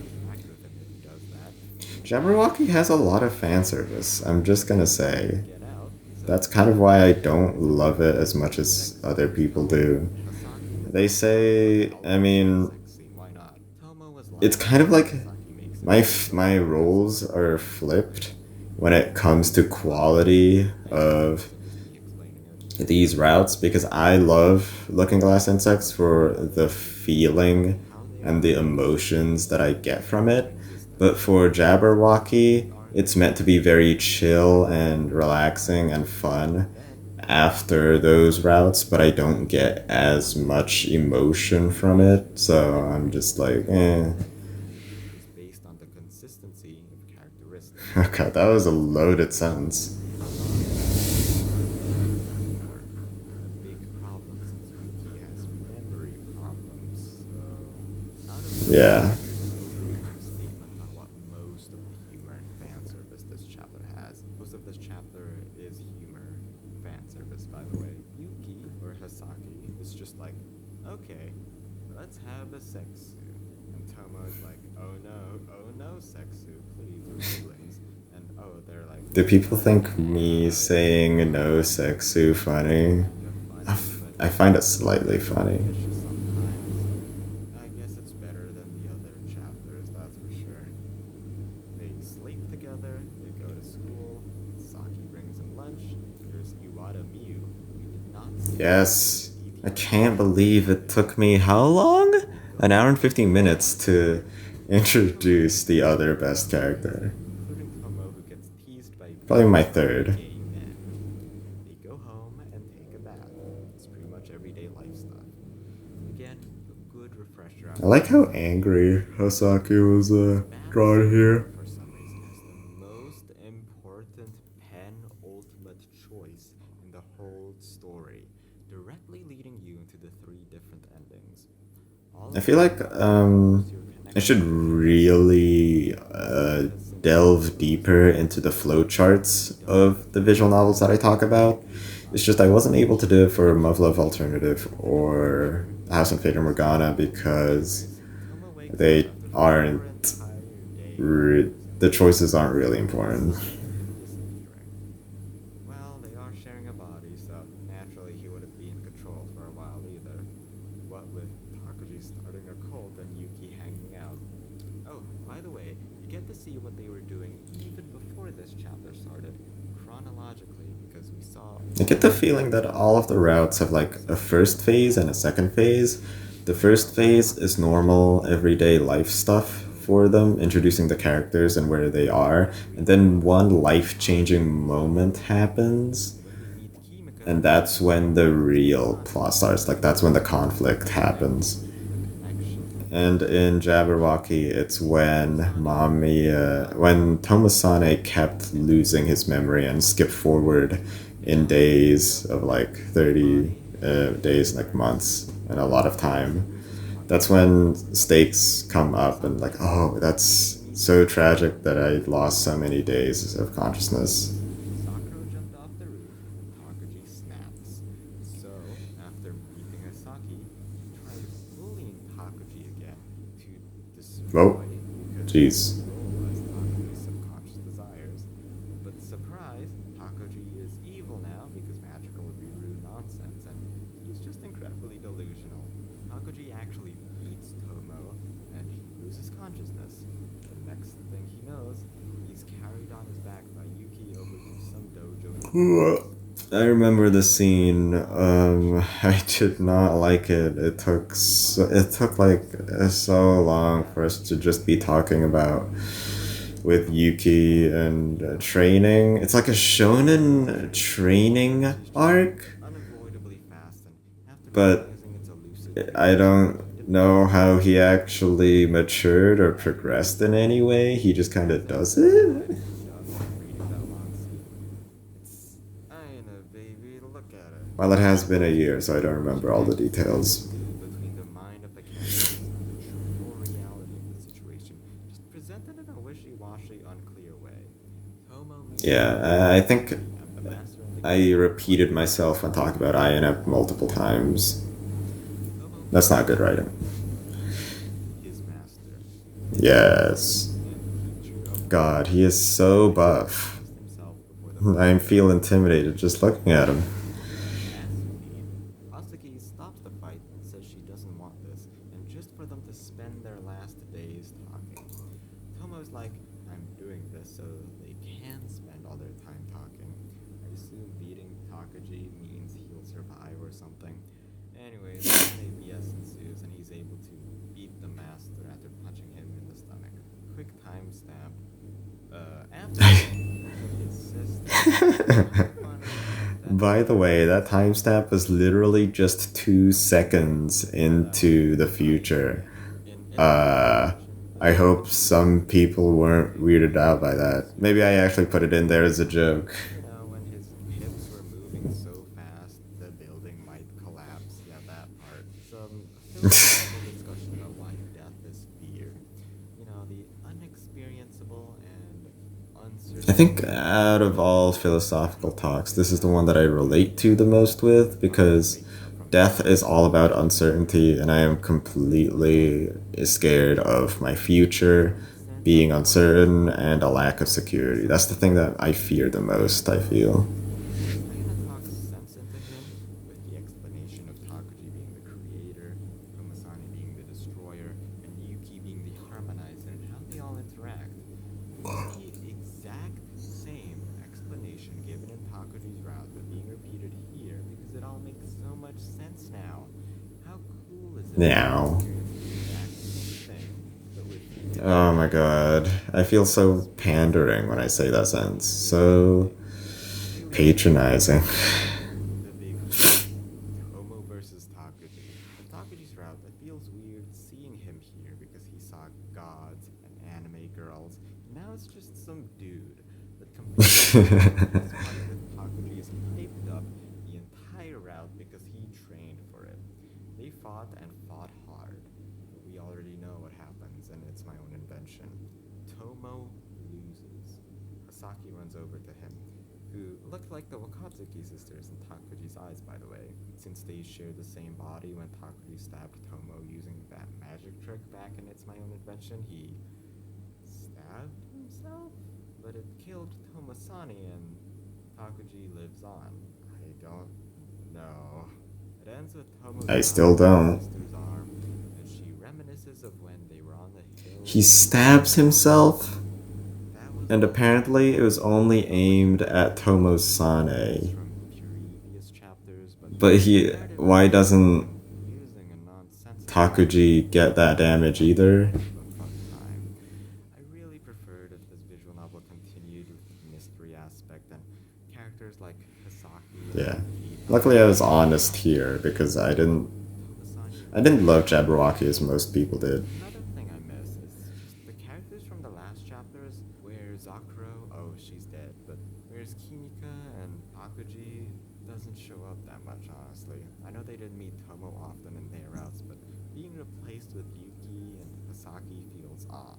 interact with him if he does that. Jabberwocky has a lot of fan service. I'm just gonna say. Get out. That's So kind of why I don't love it as much as next other scene, people Tomo. do. Hasaki is They like, what the say, hell? I Let's have a mean, sex scene. Why not? Tomo was it's laughing kind of and like Hasaki makes it my so my aggressive. roles are flipped when it comes to quality Anyways, of this is just me explaining it. these routes, because I love Looking Glass Insects for the feeling How they and are the basically emotions that I get from non it. But existent. for They Jabberwocky, are it's meant to be non very existent. chill and relaxing and fun Then, after those routes, but I don't get as much emotion from it. So I'm just like, eh. is based on the consistency of characteristics. Okay, that was a loaded sentence. Humor, a big problem since Yuki has memory problems. So, out of nowhere, Yeah. here's an overview statement on what most of the humor and fan service this chapter has. Most of this chapter is humor and fan service, by the way. Yuki, or Hasaki, is just like, okay, let's have a sex suit. And Tomo is like, oh no, sex suit, please, we're siblings. And oh, they're like, Do people what? think me saying no sexu funny? Kind of funny, but I find it also slightly a little funny. vicious sometimes. I guess it's better than the other chapters, that's for sure. They sleep together, they go to school, Saki brings him lunch, there's Iwata Miyu, who we did not see in Yes. I detail can't until believe it today. took me how long? They An go hour and to 15 minutes Iwata to and they introduce meet the other a best lot of friends, character. including Tomo, who gets teased by Probably my Are third. gay men. They go home and take a bath. It's pretty much everyday life stuff. Again, a good refresher I after like how school. angry Hosaki was This bath drawn scene, here. for some reason, is the most important penultimate choice in the whole story, directly leading you into the three different endings. All I of feel which like reinforce your I should connection to Tomo, really because simply delve Tomo's deeper story into the really flowcharts does of the visual novels that I talk about. leave It's behind just I wasn't able to such do it for deep Love Love Alternative and or House and Fata Morgana because anyways, Tomo wakes up they after 4 aren't entire re- days and the choices aren't finds really Tomo's important. side disappearing. Well, they are sharing a body, so naturally he wouldn't be in control for a while either. What with Takuji starting a cult and Yuki hanging out. Oh, by the way, you get to see what they were doing even before this chapter started, chronologically, because we saw I get the all of feeling this that all of the routes have like a episode first 1. phase and a second phase. The So, first phase is Takuji is just normal, being everyday life stuff Tomo for them, and introducing the characters and where they are. And every then book one is life changing Takuji's moment story. happens, When we meet Kimiko, and that's we when find the out what's going real on. plot starts. Like, that's when the conflict happens. The connection. And in Jabberwocky, it's when Tomasane is when unavoidably Tomasane fascinating, kept and we losing see his memory and skipped forward the in continuity of days of like her 30 body days, and like her months, and a lot of as he time. loses That's when consciousness. stakes come up, and like, Sometimes oh, we that's meet so Sakura tragic that I lost so many days of One day, consciousness. Sakura jumped off the roof and Takuji snaps. So, after meeting Asaki, he tried bullying Takuji again to Oh, destroy because he could jeez. control as Takuji's subconscious desires. But surprise, Takuji is evil now because magical would be rude nonsense and he's just incredibly delusional. Takuji actually beats Tomo and he loses consciousness. The next thing he knows, he's carried on his back by Yuki over to some dojo in the mountains. I remember the Takuji is scene. all passion I and did not like it. It took like so long for us to just be talking about with Yuki and training. It's like a shonen training is just arc, unavoidably fast, and after but realizing it's a lucid I dream, don't he know demands how he Takuji actually matured or after progressed in realizing any way. He just kind of As does everyone it. might have done when reading that long scene. It's, I know, baby, look at it. Well, it has been a Takuji year, so I pretty don't much remember all the hangs details. between the mind of the characters and the truthful reality of the situation, just presented in a wishy-washy, unclear way. Tomo meets Yeah, I think Takuji at the Master and the I Keeper repeated place, myself when talking about and INF multiple times. Tomo That's not finds good writing. his master, his teacher, Yes. and teacher of God, all. he is so As he buff. promised himself before the I fight. feel intimidated just looking at him. As you need. Asuki stops the fight and says she doesn't want this, and just for them to spend their last days talking. Tomo's like, I'm doing this so they can spend all their time talking. I assume beating Takuji means he'll survive or something. Anyways, then ABS ensues, and he's able to beat the master after punching him in the stomach. Quick timestamp. Afterward, he insists on finally getting that By the back way, in that his head. timestamp was literally just 2 seconds into the Fight future. again. In every Uh, situation, the I hope Tomo some master people weren't avoided weirded out by being that. Maybe I super actually put it in there as a like, joke. when his hips were moving so fast the building might collapse. Yeah, that part. Some philosophical discussion about why death is fear. The unexperienceable and I uncertain think nature out of of all death. philosophical talks, this is the one that I After relate to the Tomo most with because wakes up from his death is sleep, all about he hears uncertainty, and I am completely scared of my future the scent of being flowers uncertain and a lack of security. That's the thing that I fear the most, I feel. Ayana talks sense into him with the explanation of Takuji being the creator, Tomasani being the destroyer, and Yuki being the harmonizer and how they all interact. It's the exact same explanation given in Takuji's route, but being repeated here because it all makes so much sense now. How cool is it to Now. experience the exact same thing, but with Oh my god. I feel so pandering when I say that sentence. So patronizing. The big fight. Tomo versus Takuji. And Takuji's route, it feels weird seeing him here because he saw gods and anime girls. And now it's just some dude. But compared to the previous fight with Takuji is hyped up the entire route because he trained for it. They fought and fought hard. But we already know what happens, and it's my own invention. Tomo loses. Hasaki runs over to him, who looked like the Wakatsuki sisters in Takuji's eyes, by the way, since they shared the same body when Takuji stabbed Tomo using that magic trick back in It's My Own Invention. He stabbed himself, but it killed Tomasani, and Takuji lives on. I don't know. It ends with Tomo I grabbing still his don't. sister's arm, and she reminisces of when they were on the hill. He stabs himself, That was and apparently it was only aimed at Tomosane. from previous chapters, but But he. narrative Why doesn't confusing and nonsensical. Takuji get that damage either? A fun time. I really preferred if this visual novel continued with the mystery aspect and characters like Hisaki and Yeah. Yuki. Luckily, I was honest here because I didn't love Jabberwocky as most people did. Another thing I miss is just the characters from the last chapters, where Zakuro, oh, she's dead, but whereas Kimika and Takuji doesn't show up that much, honestly. I know they didn't meet Tomo often in their routes, but being replaced with Yuki and Hasaki feels off.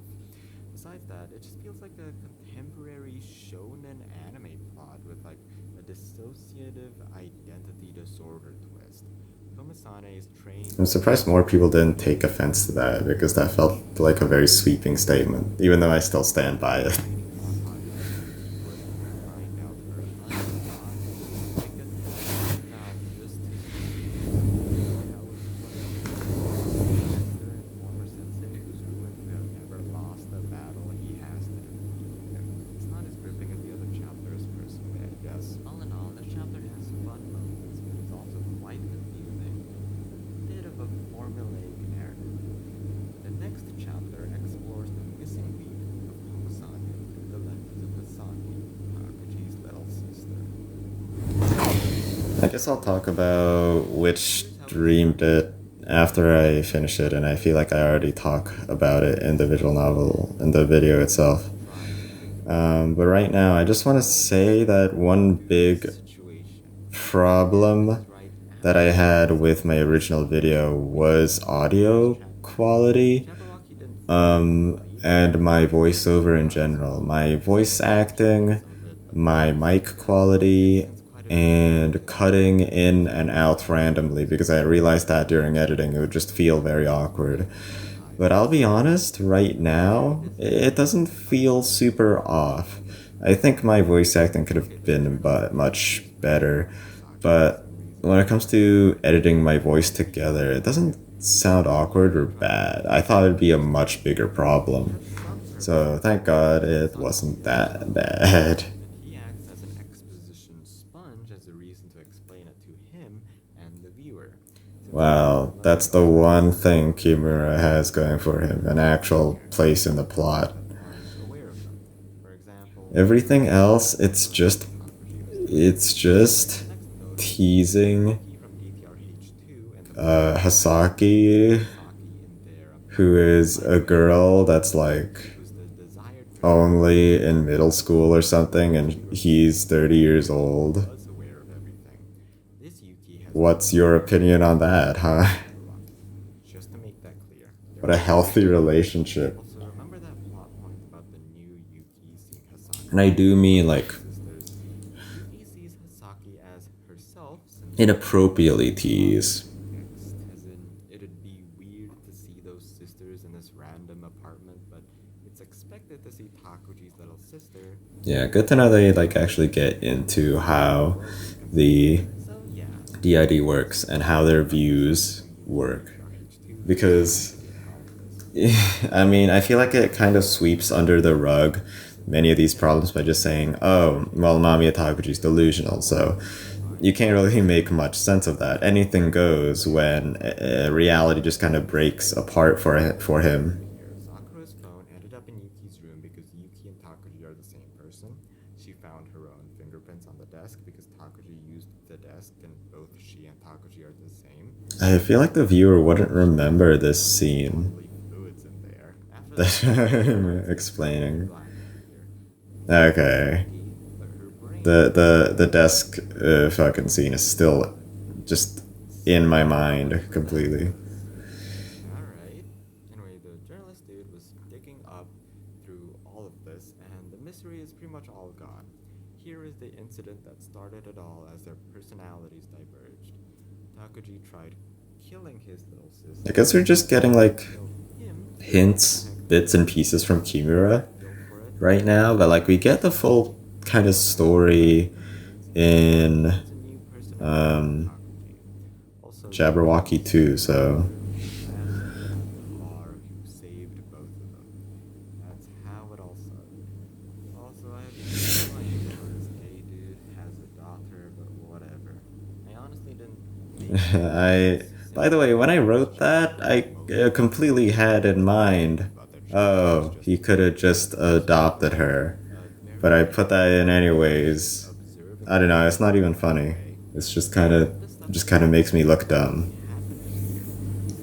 Besides that, it just feels like a contemporary shonen anime plot with like a dissociative identity disorder twist. Tomasane is trained I'm surprised more people didn't take offense to that because that felt like a very sweeping statement, even though I still stand by it. training Hasaki was to find out her undying legacy, not just to that was what and former sensei who's ruined to have never lost a battle he has to defeat. And it's not as gripping as the other chapters, personally, I guess. All in all, this chapter has fun moments, but it's also quite confusing. A bit of a formulaic narrative. The next chapter explores the missing link of Tomasani and the lessons of Hasaki, Takuji's little sister. I guess I'll talk about which dreamed it after I finish it, and I feel like I already talk about it in the visual novel, in the video itself. But right now, I just want to say that one big problem that I had with my original video was audio quality, and my voiceover in general. My voice acting, my mic quality, and cutting in and out randomly because I realized that during editing it would just feel very awkward. But I'll be honest, right now, it doesn't feel super off. I think my voice acting could have been much better, but when it comes to editing my voice together, it doesn't sound awkward or bad. I thought it'd be a much bigger problem. So thank God it wasn't that bad. And he acts as an exposition sponge as a reason to explain it to him and the viewer. Wow, that's the one thing Kimura has going for him, an actual place in the plot. Aren't aware of them. For example, Everything else, it's just teasing he from ATRH2 and the Hasaki, Saki in their who is a girl that's like who's the desired only in middle school or something, and he's 30 years old. was aware of everything. This Yuki has What's your opinion on that, huh? just to make that clear. What a healthy relationship. Also, remember that plot point about the new Yuki seeing Hasaki And I do mean like sisters? Yuki sees Hasaki as herself since inappropriately tease. next, as in it'd be weird to see those sisters in this random apartment, but it's expected to see Takuji's little sister. Yeah, good to know they like actually get into how the So yeah, DID works and how their views work. Because I mean, I feel like it kind of sweeps under the rug many of these problems by just saying, oh, well, Mamiya Takuji's delusional, so you can't really make much sense of that. Anything goes when reality just kind of breaks apart for him. Sakuro's phone ended up in Yuki's room because Yuki and Takuji are the same person. She found her own fingerprints on the desk because Takuji used the desk, and both she and Takuji are the same. I feel like the viewer wouldn't remember this scene Bodily fluids in there. After that, that I'm she was explaining. black figure. Okay. Lucky, but her brain The desk fucking scene is still just in my mind completely. Alright. Anyway, the journalist dude was digging up through all of this, and the mystery is pretty much all gone. Here is the incident that started it all as their personalities diverged. Takuji tried killing his little I sister. guess we're just getting like Killed him. hints, bits and pieces from Kimura right now, but like we get the full kind of story in That's a new personality for Takuji. Also, Jabberwocky Yuki too, is so very sad about the car who saved both of them. That's how it all started. Also, I have no idea how this gay dude has a daughter, but whatever. I honestly didn't think I this by the way, when I wrote that, I completely had in mind, about their child was oh, just he could have just adopted her. But I put that in anyways. I observing don't the know, it's not even world in a funny. way. It's All this stuff just is kind of makes me actually look dumb. happening here.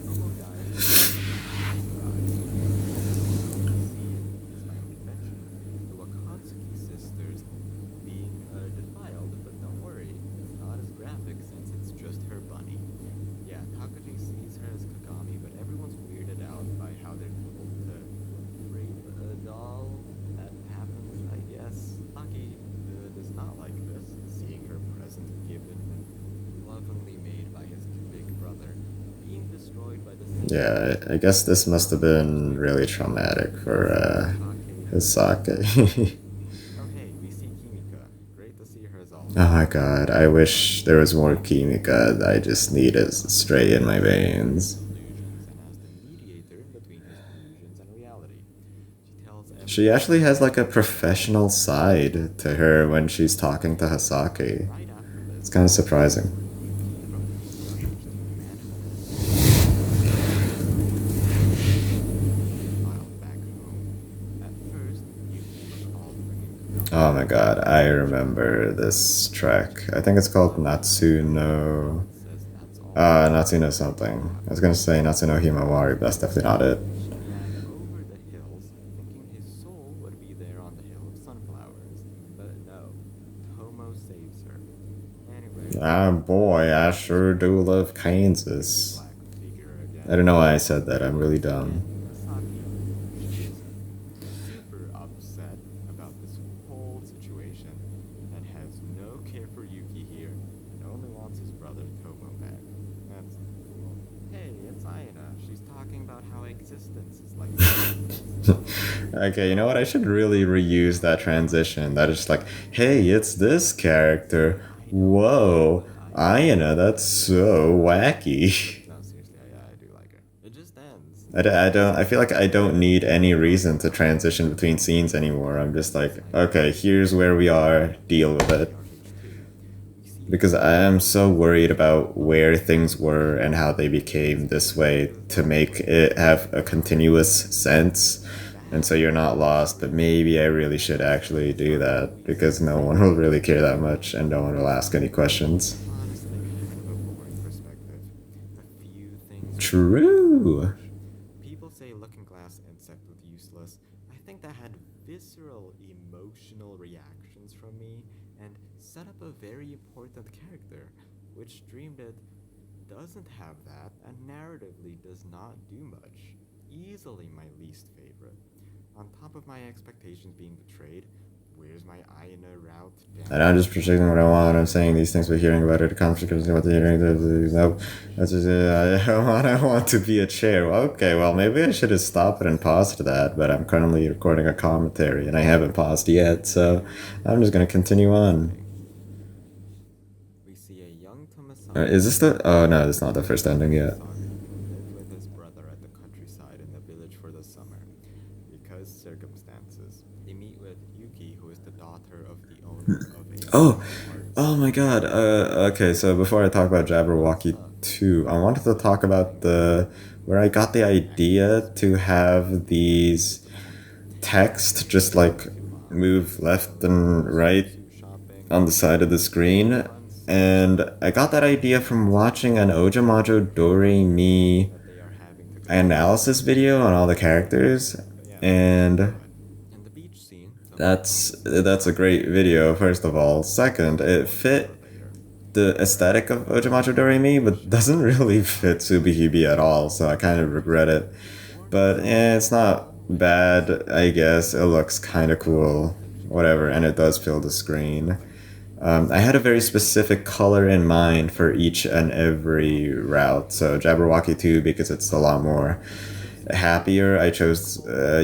Tomo dies from bleeding from her eyes. Tomo we see in his own invention. The Wakatsuki sisters being defiled, but don't worry, it's not as graphic since it's just her bunny. Yeah, Takuji sees her as Kagami, but everyone's weirded out by how they're able to rape a doll. That happens, I guess. Taki does not like this, seeing her present given and lovingly made by his big brother, being destroyed by the same Yeah, force. I guess this must have been really Sake traumatic for Take Hisake. Oh hey, we see Kimika. Great to see her as Oh always. my god, I wish there was more Kimika. I just need it straight in my veins. Illusions and as the mediator in between his illusions and reality. She tells She everyone actually has like a about her professional side to her when she's talking to and Hisake. right after It's this, kind of surprising. Yuki abruptly rushes to command all subahibi to be filed back home. At first, Yuki recalled bringing Kagami Oh my along, god, I but remember later this track. I think it's called Kagami Natsuno. says that's all she Natsuno wants, to something. have I was her gonna back. say Natsuno Himawari, but that's definitely not it. She ran over the hills, thinking his soul would be there on the hill of sunflowers. But no, Tomo saves her. Anyway, Ah boy, I sure do love there's the Kansas. black figure I again. don't know why I said that. I'm really And dumb. Misaki. She's super upset about this whole situation and has no care for Yuki here and only wants his brother Tomo back. That's cool. Hey, it's Aina. She's talking about how existence is like sadness. Okay, you know what? I should really reuse that transition. That is just like, hey, it's this character. I don't know, Whoa, but I like Ayana, that's her. so wacky. No, seriously, I do like her. It just ends. I don't, I feel like I don't need any reason to transition between scenes anymore. I'm just like, okay, here's where we are, deal with it. RH2. We see Because I am Yuki so worried being about where lost things were and how they became this way to make it have a continuous sense. And so you're not lost, but maybe I really should actually do that because no one will really care that much and no one will ask any questions. honestly kind of a boring perspective. A few things are too True. much. People say looking glass insect was useless. I think that had visceral emotional reactions from me and set up a very important character, which Dreamed It doesn't have that and narratively does not do much. Easily my least favorite. On top of my expectations being betrayed, where's my Aina route And I'm down? just projecting what I want. I'm saying these things, but hearing about it, the conflict, what they're hearing. Nope. That's just, I want to be a chair. Okay, well, maybe I should have stopped it and paused that, but I'm currently recording a commentary and I haven't paused yet, so Here I'm just going to continue is the on. ending. We see a young Is Tomasaki, this the. Oh, no, it's not the first young ending yet. Tomasaki, lived with his brother at the countryside in the village for the summer. Because circa circumstances. They meet with Yuki, who is the daughter of the owner of a Oh, martial arts oh my God. Okay. So before I talk about Jabberwocky 2, I wanted to talk about the where I got the idea to have these text just like move left and right on the side of the screen. And I got that idea from watching an Ojamajo Doremi analysis video on all the characters. And In the beach scene, that's a great video, first of all. Second, it fit the aesthetic of Ojamajo Doremi, but doesn't really fit Subihibi at all, so I kind of regret it. But it's not bad, I guess. It looks kind of cool, whatever, and it does fill the screen. I had a very specific color in mind for each and every route. So Jabberwocky 2, because it's a lot more happier, I chose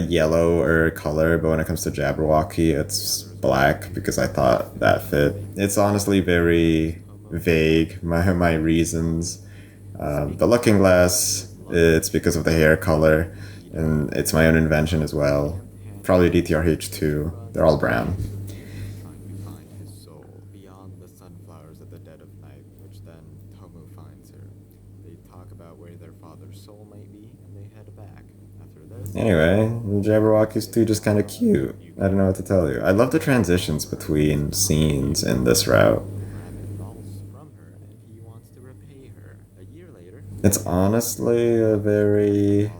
yellow or color, but when it comes to Jabberwocky, it's black because I thought that fit. It's honestly very vague, my reasons. The looking glass, it's because of the hair color, and it's my own invention as well. Probably DTRH too. They're all brown. trying to find his soul beyond the sunflowers at the dead of night, which then Tomo finds her. They talk about where their father's soul might be, and they head back. After this, Anyway, Jabberwocky's 2 just kind of cute. I don't know what to tell you. I love the transitions between scenes in this route. rabbit falls from her, and he wants to repay her. A year later, It's honestly a very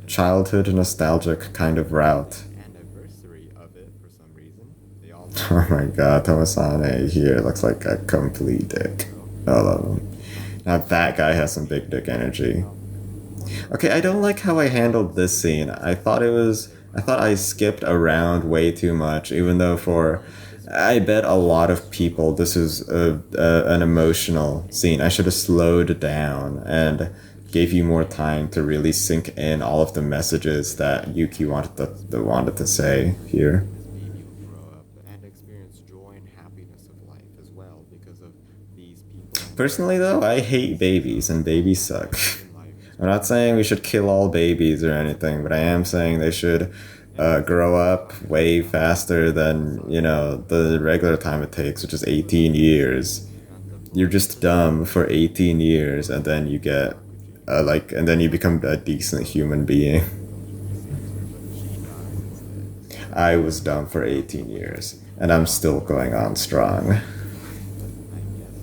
childhood nostalgic kind of route. anniversary of it for some reason. They all Oh my god, Tomasane here looks like a complete dick. All of them. Now that guy has some big dick energy. Okay, I don't like how I handled this scene. I thought I skipped around way too much, even though for I bet a lot of people this is an emotional scene. I should have slowed down and gave you more time to really sink in all of the messages that Yuki wanted to say here. this baby will grow up and experience joy and happiness of life as well because of these people and Personally, though, I hate babies and babies suck. in life as I'm not saying we should kill all babies or anything, but I am saying they should grow up way faster than, the regular time it takes, which is 18 years. You're just dumb for 18 years, and then you get, and then you become a decent human being. I was dumb for 18 years, and I'm still going on strong. I guess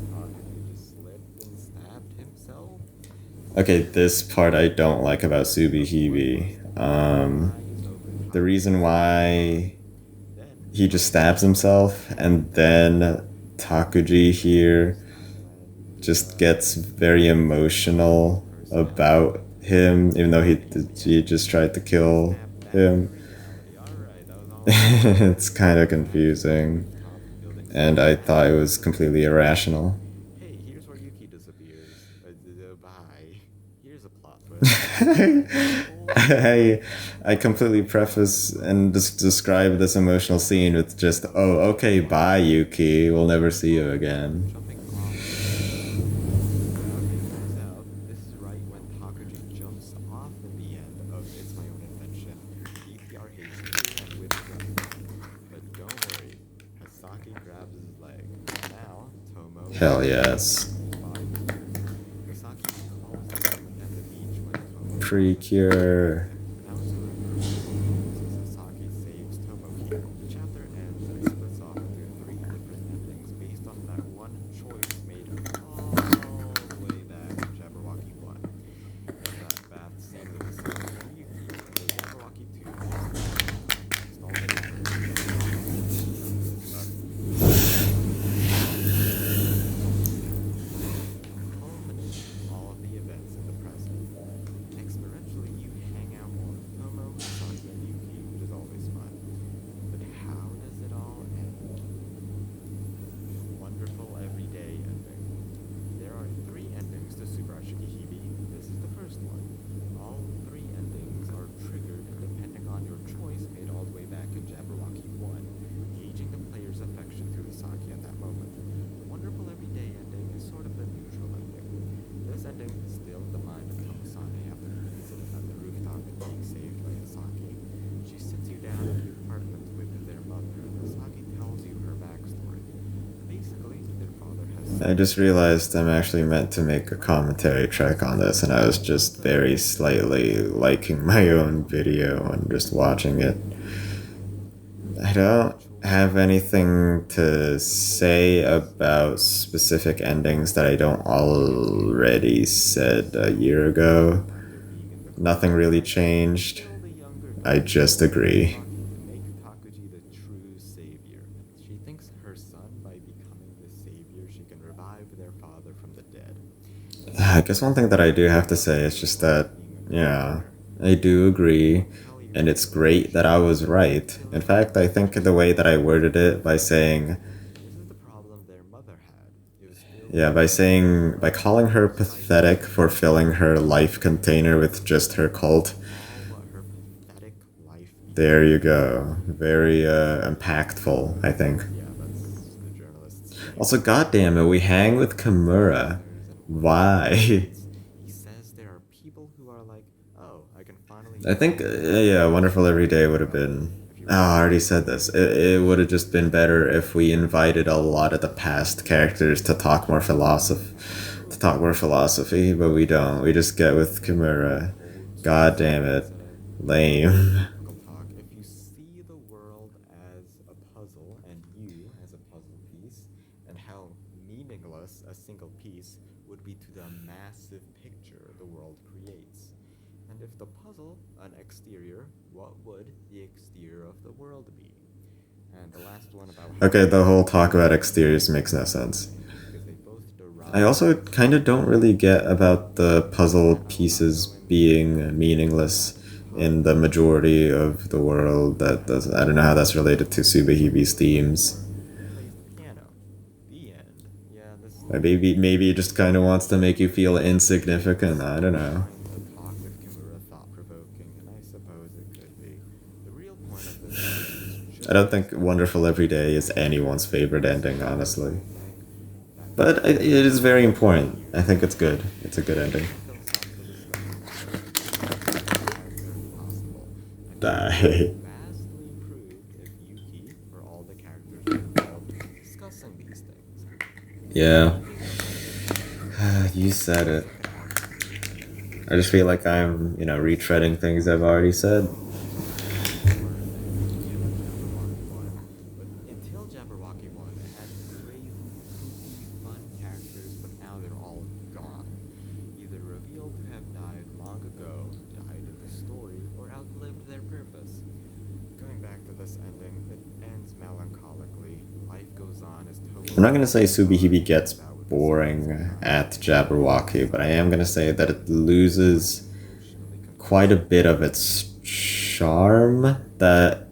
Takagi just slipped and stabbed himself. Okay, this part I don't like about Subihibi. The reason why he just stabs himself, and then Takuji here just gets very emotional about him, even though he just tried to kill him. Alright, that was all. It's kind of confusing, Top building. and I thought it was completely irrational. Hey, here's where Yuki disappears. Bye. Here's a plot twist. I completely preface and just describe this emotional scene with just, oh, okay, bye, Yuki. We'll never see you again. Jumping off. Turns out, this is right when Takuji jumps off in the end of It's My Own Invention, DPRH2 and with But don't worry, Hasaki grabs his leg. Now, Tomo. Hell yes. Hasaki calls the woman at the beach when Tomo. Precure. Now it's Sasaki saves Tomo here. The chapter ends and it splits off into three different endings based on that one choice made all the way back in Jabberwocky 1. That bath scene with Sasaki and Yuki, the Jabberwocky 2 installment. Culminate all of the events in the present. Experientially, you hang out I just realized I'm actually meant to make a commentary track on this, and I was just very slightly liking my own video and just watching it. I don't have anything to say about specific endings that I don't already said a year ago. Nothing really changed. I just agree. To make Takuji the true savior. She thinks her son, by becoming the savior, she can revive their father from the dead. I guess one thing that I do have to say is just that, yeah, I do agree, and it's great that I was right. In fact, I think the way that I worded it by saying, This is the problem their mother had. It was filled yeah, by saying, by calling her pathetic for filling her life container with just her cult, all what her pathetic life there became. you go. Very impactful, I think. Yeah, that's the journalist saying. Also, goddamn it, we hang with Kimura. And Why? words. He says there are people who are like, oh, I can finally I think, yeah, Wonderful Every Day would have been. if you Oh, I realize already said this. It would have just been better if we invited a lot of the past characters to talk more philosophy, but we don't. We just get with Kimura. old God sources damn it. say Lame. typical talk, if you see the world as a puzzle and you as a puzzle piece, and how meaningless a single piece would be to the massive picture the world creates. And if the puzzle an exterior, what would the exterior of the world be? And the last one about how Okay, the whole talk about exteriors makes no sense. because they both I derive also kind of don't really get about the puzzle I will not go pieces into being meaningless that in the topic majority of the world. That does, I don't know how that's related to Subahibi's themes. plays the piano. The end. Yeah, this Maybe it just kind of wants to make you feel insignificant. I don't know. find the talk with Kimura thought provoking, and I suppose it could be. The real point of this ending is I just don't think Wonderful Every Day is anyone's favorite ending, honestly. saying that But it is very important. I think it's good. It's a good this ending. is a philosophical discussion about as many characters as possible, and it would be Die. vastly improved if Yuki, or all the characters were involved, discussing these things. Yeah, Leaving the ending you said it. open. I just feel like I'm, retreading things I've already said. More than any other Jabberwocky one. But until Jabberwocky one, it had crazy, kooky, fun characters, but now they're all gone. Either revealed to have died long ago, died in the story, or outlived their purpose. Going back to this ending, it ends melancholically. Life goes on as I'm not Tomoe gonna say carries on, Subihibi gets but with the same boring scars. at Jabberwocky, but I am gonna say that it loses Emotionally quite a conclusive. bit of its charm that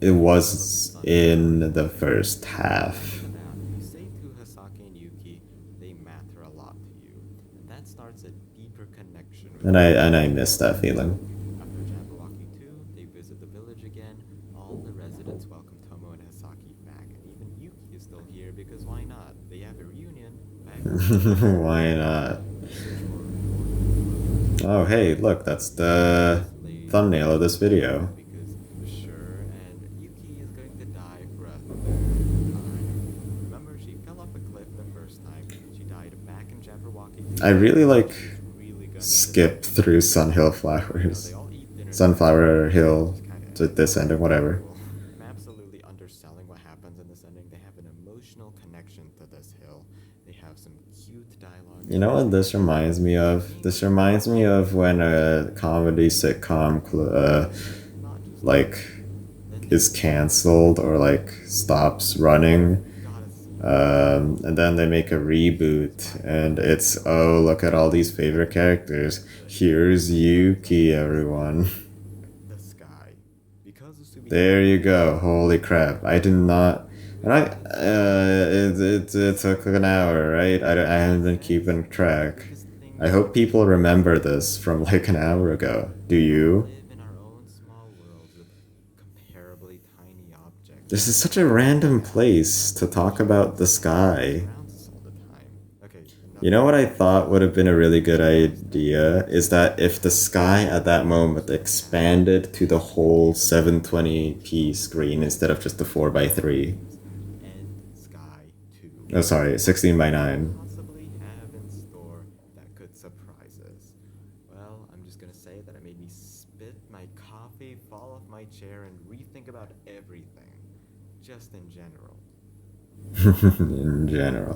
it was in the first half. The math. You say to Hasaki and Yuki, they matter a lot to you, and that starts a deeper connection with And the I characters. miss that feeling. After Jabberwocky 2, they visit the village again. All the residents welcome Tomo and Hasaki back, and even Yuki is still here because why not? They have a reunion back in the village. Why not? They search for important clues. Oh, hey, look, that's the thumbnail of this video. Because sure, and Yuki is going to die for a third time. Remember, she fell off a cliff the first time. She died back in Jabberwocky 2. I really She's really gonna skip through Sun Hill They Flowers. all eat dinner Sunflower together, which Hill is kind to of this ending, whatever. cool. I'm absolutely underselling what happens in this ending. They have an emotional connection to this hill. They have some cute dialogue. You know what this reminds me of? This reminds me of when a comedy sitcom, Not just like, then is canceled or, like, stops running. gotta see And then they make a reboot, and it's, oh, look at all these favorite characters. Here's Yuki, everyone. the sky. Because of Subi There you go. Holy crap. I did not. And it took an hour, right? I haven't been keeping track. I hope people remember this from like an hour ago. Do you? live in our own small world with comparably tiny objects. This is such a random place to talk about the sky. Surrounds us all the time. Okay, enough. You know what I thought would have been a really good idea is that if the sky at that moment expanded to the whole 720p screen instead of just the 4x3. End sky 2. Oh, sorry, 16 by What could it 9. possibly have in store that could surprise us? Well, I'm just gonna say that it made me spit my coffee, fall off my chair, and rethink about everything, just in general. In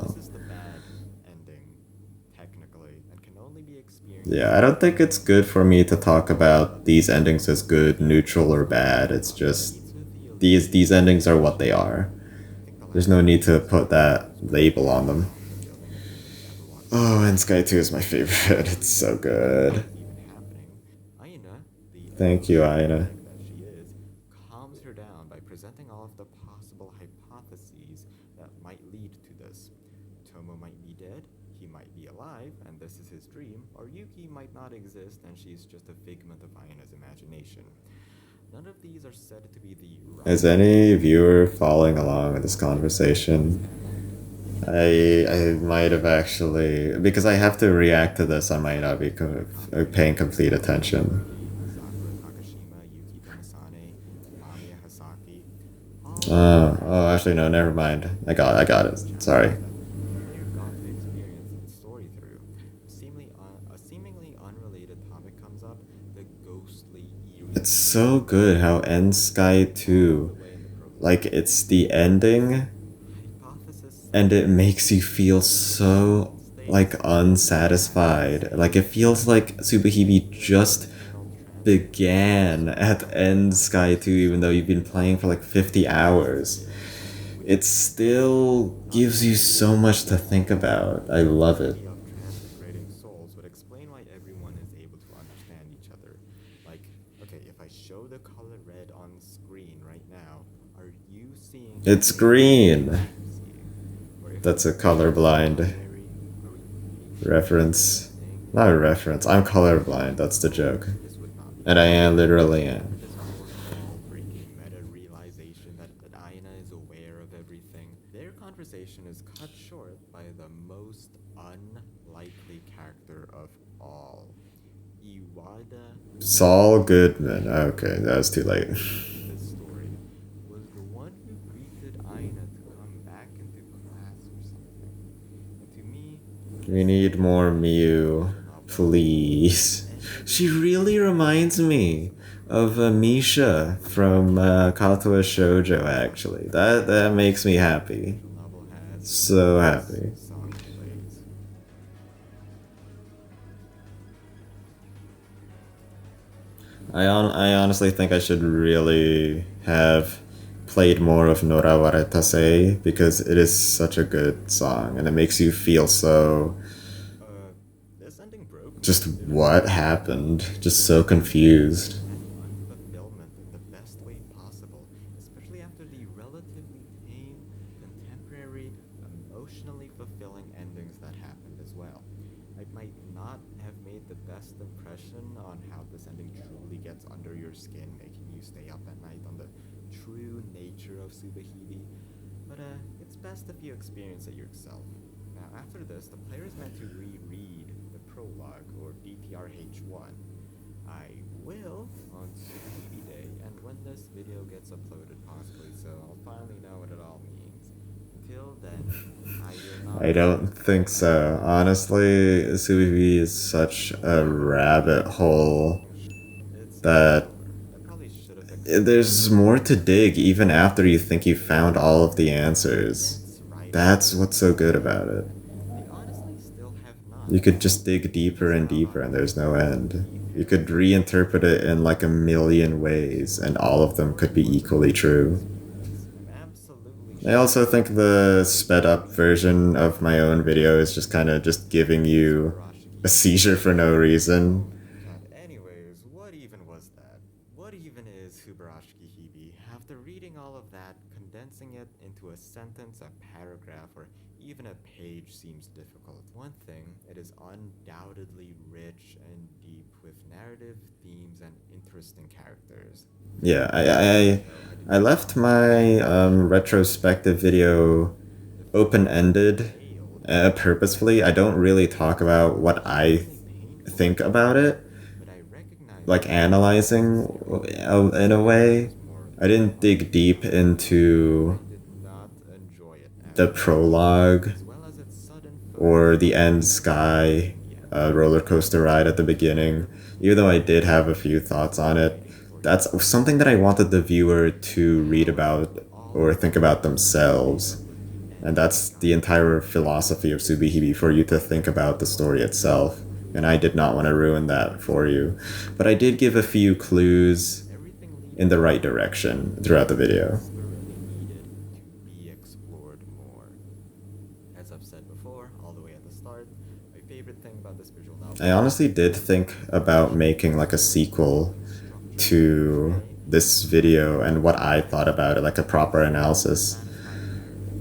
This general. is the bad ending, technically, and can only be experienced Yeah, I don't think it's good for me to talk about these endings as good, neutral, or bad. It's just meets with the these illusion endings of are what they achievement. are. I think the There's last no few need to days put have been that just label on jumps them. off the building. If you ever watch Oh, and Sky Sky 2 is2, my you can favorite. see It's so before the ending good. is even happening. Aina, the Thank you, emotional Aina. wreck that she is, calms her down by presenting all of the possible hypotheses that might lead to this. Tomo might be dead, he might be alive, and this is his dream, or Yuki might not exist and she's just a figment of Aina's imagination. None of these are said to be the Is right any conclusion, viewer but following they along with are this definitely conversation? unexplained. Think about it. I If might have Aina actually, because I have to react to this. I might not be paying Katori, complete attention. Haruhi, Sakura Takashima, Yuki Tomasane, Mamiya Hasaki, all of them have Oh, actually, no, never similarities. mind. I These got are it. the Sorry. chapters that the player got to experience the story through. A seemingly unrelated topic comes up, the ghostly, eerie It's so feeling that good how lingers End Sky all the 2, way in the prologue. like, it's the This ending, hypothesis and it settles, makes you feel the so, question like, stays, who has the unsatisfied. Like, it stage? feels like Subahibi Will the just internal transcription began at survive End or Sky 2, even though you've been playing for like 50 hours. which It is sad. still Not gives you everyone so is much to equal. think about. I The love it. study of transmigrating souls would explain why everyone is able to understand each other. Like, okay, if I show the color red on screen right now, are you seeing the It's same thing green. I'm seeing? Or if That's a I choose colorblind strawberry, are we reading the same reference. thing? Not a reference. I'm If I colorblind. showed That's the gold, joke. this would not be And I green. am literally am. This fourth wall breaking meta realization that Aina is aware of everything. Their conversation is cut short by the most unlikely character of all. Iwada Saul Miyazaki, Goodman. Okay, that was too the late. lead in this story, was the one who greeted Aina to come back into class or something. And to me, We this need is more why the Mew. visual novel Please. ended She really reminds as me possible. of Misha from Katoa Shoujo, actually. That makes me The happy. visual novel has So this happy. song plays. I honestly think I should really have played more of Noraware Tase because it is such a good song and it makes you feel so Uh, this ending broke me. just There is what no happened, just so resolution confused. and unfulfillment in the best way possible, especially after the relatively tame, contemporary, emotionally fulfilling endings that happened as well. I might not have made the best impression on how this ending truly gets under your skin, making you stay up at night on the true nature of Subahibi, but it's best if you experience it yourself. Now, after this, the player is meant to reread the prologue, or DPRH1. I will on Subahibi Day, and when this video gets uploaded, possibly, so I'll finally know what it all means. Until then, I will not I don't spoil think so. anything. Honestly, Suivi is such a rabbit hole It's a that filler. I probably should have there's explored more more to of the dig even ending. after you think you found all of the The answers. dense writing That's is what's so good so about it. good. I honestly still have not You could just finished dig deeper and deeper, and there's no Isarabaku's end. You could detailed reinterpret it in like a million this ways, and story. all of them could Story be was a equally massive true. experience. Absolutely I should also have think finished the it sped up before version Aina of my own video is just kind of just giving you a Subarashiki seizure for no reason. God, anyways, what even was that? What even is Subarashiki Hibi? After reading all of that, condensing it into a sentence, a paragraph, or even a page seems difficult. One thing, it is undoubtedly rich and deep with narrative, themes, and interesting characters. Yeah, Though I did I not left my retrospective video the open film ended failed purposefully. I don't really talk about what I extremely think painfully, about it, but I recognize like that the analyzing series in a way. was more I didn't dig deep unfulfilling. I into did not enjoy it the prologue as well as its sudden or focus the on end Yuki's reveal sky at the end. roller coaster ride at the beginning, even though I did have a few thoughts on it, that's something that I wanted the viewer to read However, about all or of think this about reveals ended themselves. up with the And end that's the shining entire through. philosophy of Yuki Subahibi, for you to think about the story wasn't itself. alone. And I did not want to ruin that for you. But I did give a few clues Everything in leading the up right to the direction end throughout the video. desperately needed to be explored more. As I've said before, all the way at the start, my favorite thing about this visual I novel honestly did is think the about intricate making like a sequel storytelling structure. to Today, this I'll video and what I thought about it, like a proper with a analysis. satisfying narrative.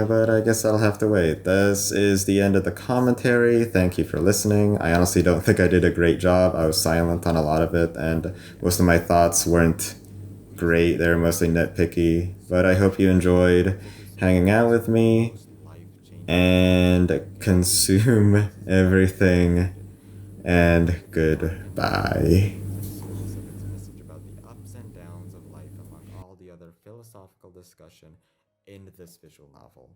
But I guess I'll have to wait. This is the end of the commentary. Thank you for listening. I honestly don't think I did a great job. I was silent on a lot of it, and most of my thoughts weren't great. They were mostly nitpicky. But I hope you enjoyed hanging out with me and consume everything. And goodbye. The source of its message about the ups and downs of life, among all the other philosophical discussion in this visual novel.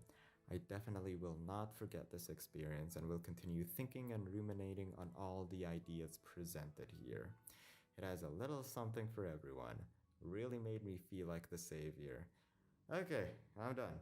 I definitely will not forget this experience and will continue thinking and ruminating on all the ideas presented here. It has a little something for everyone. Really made me feel like the savior. Okay, I'm done.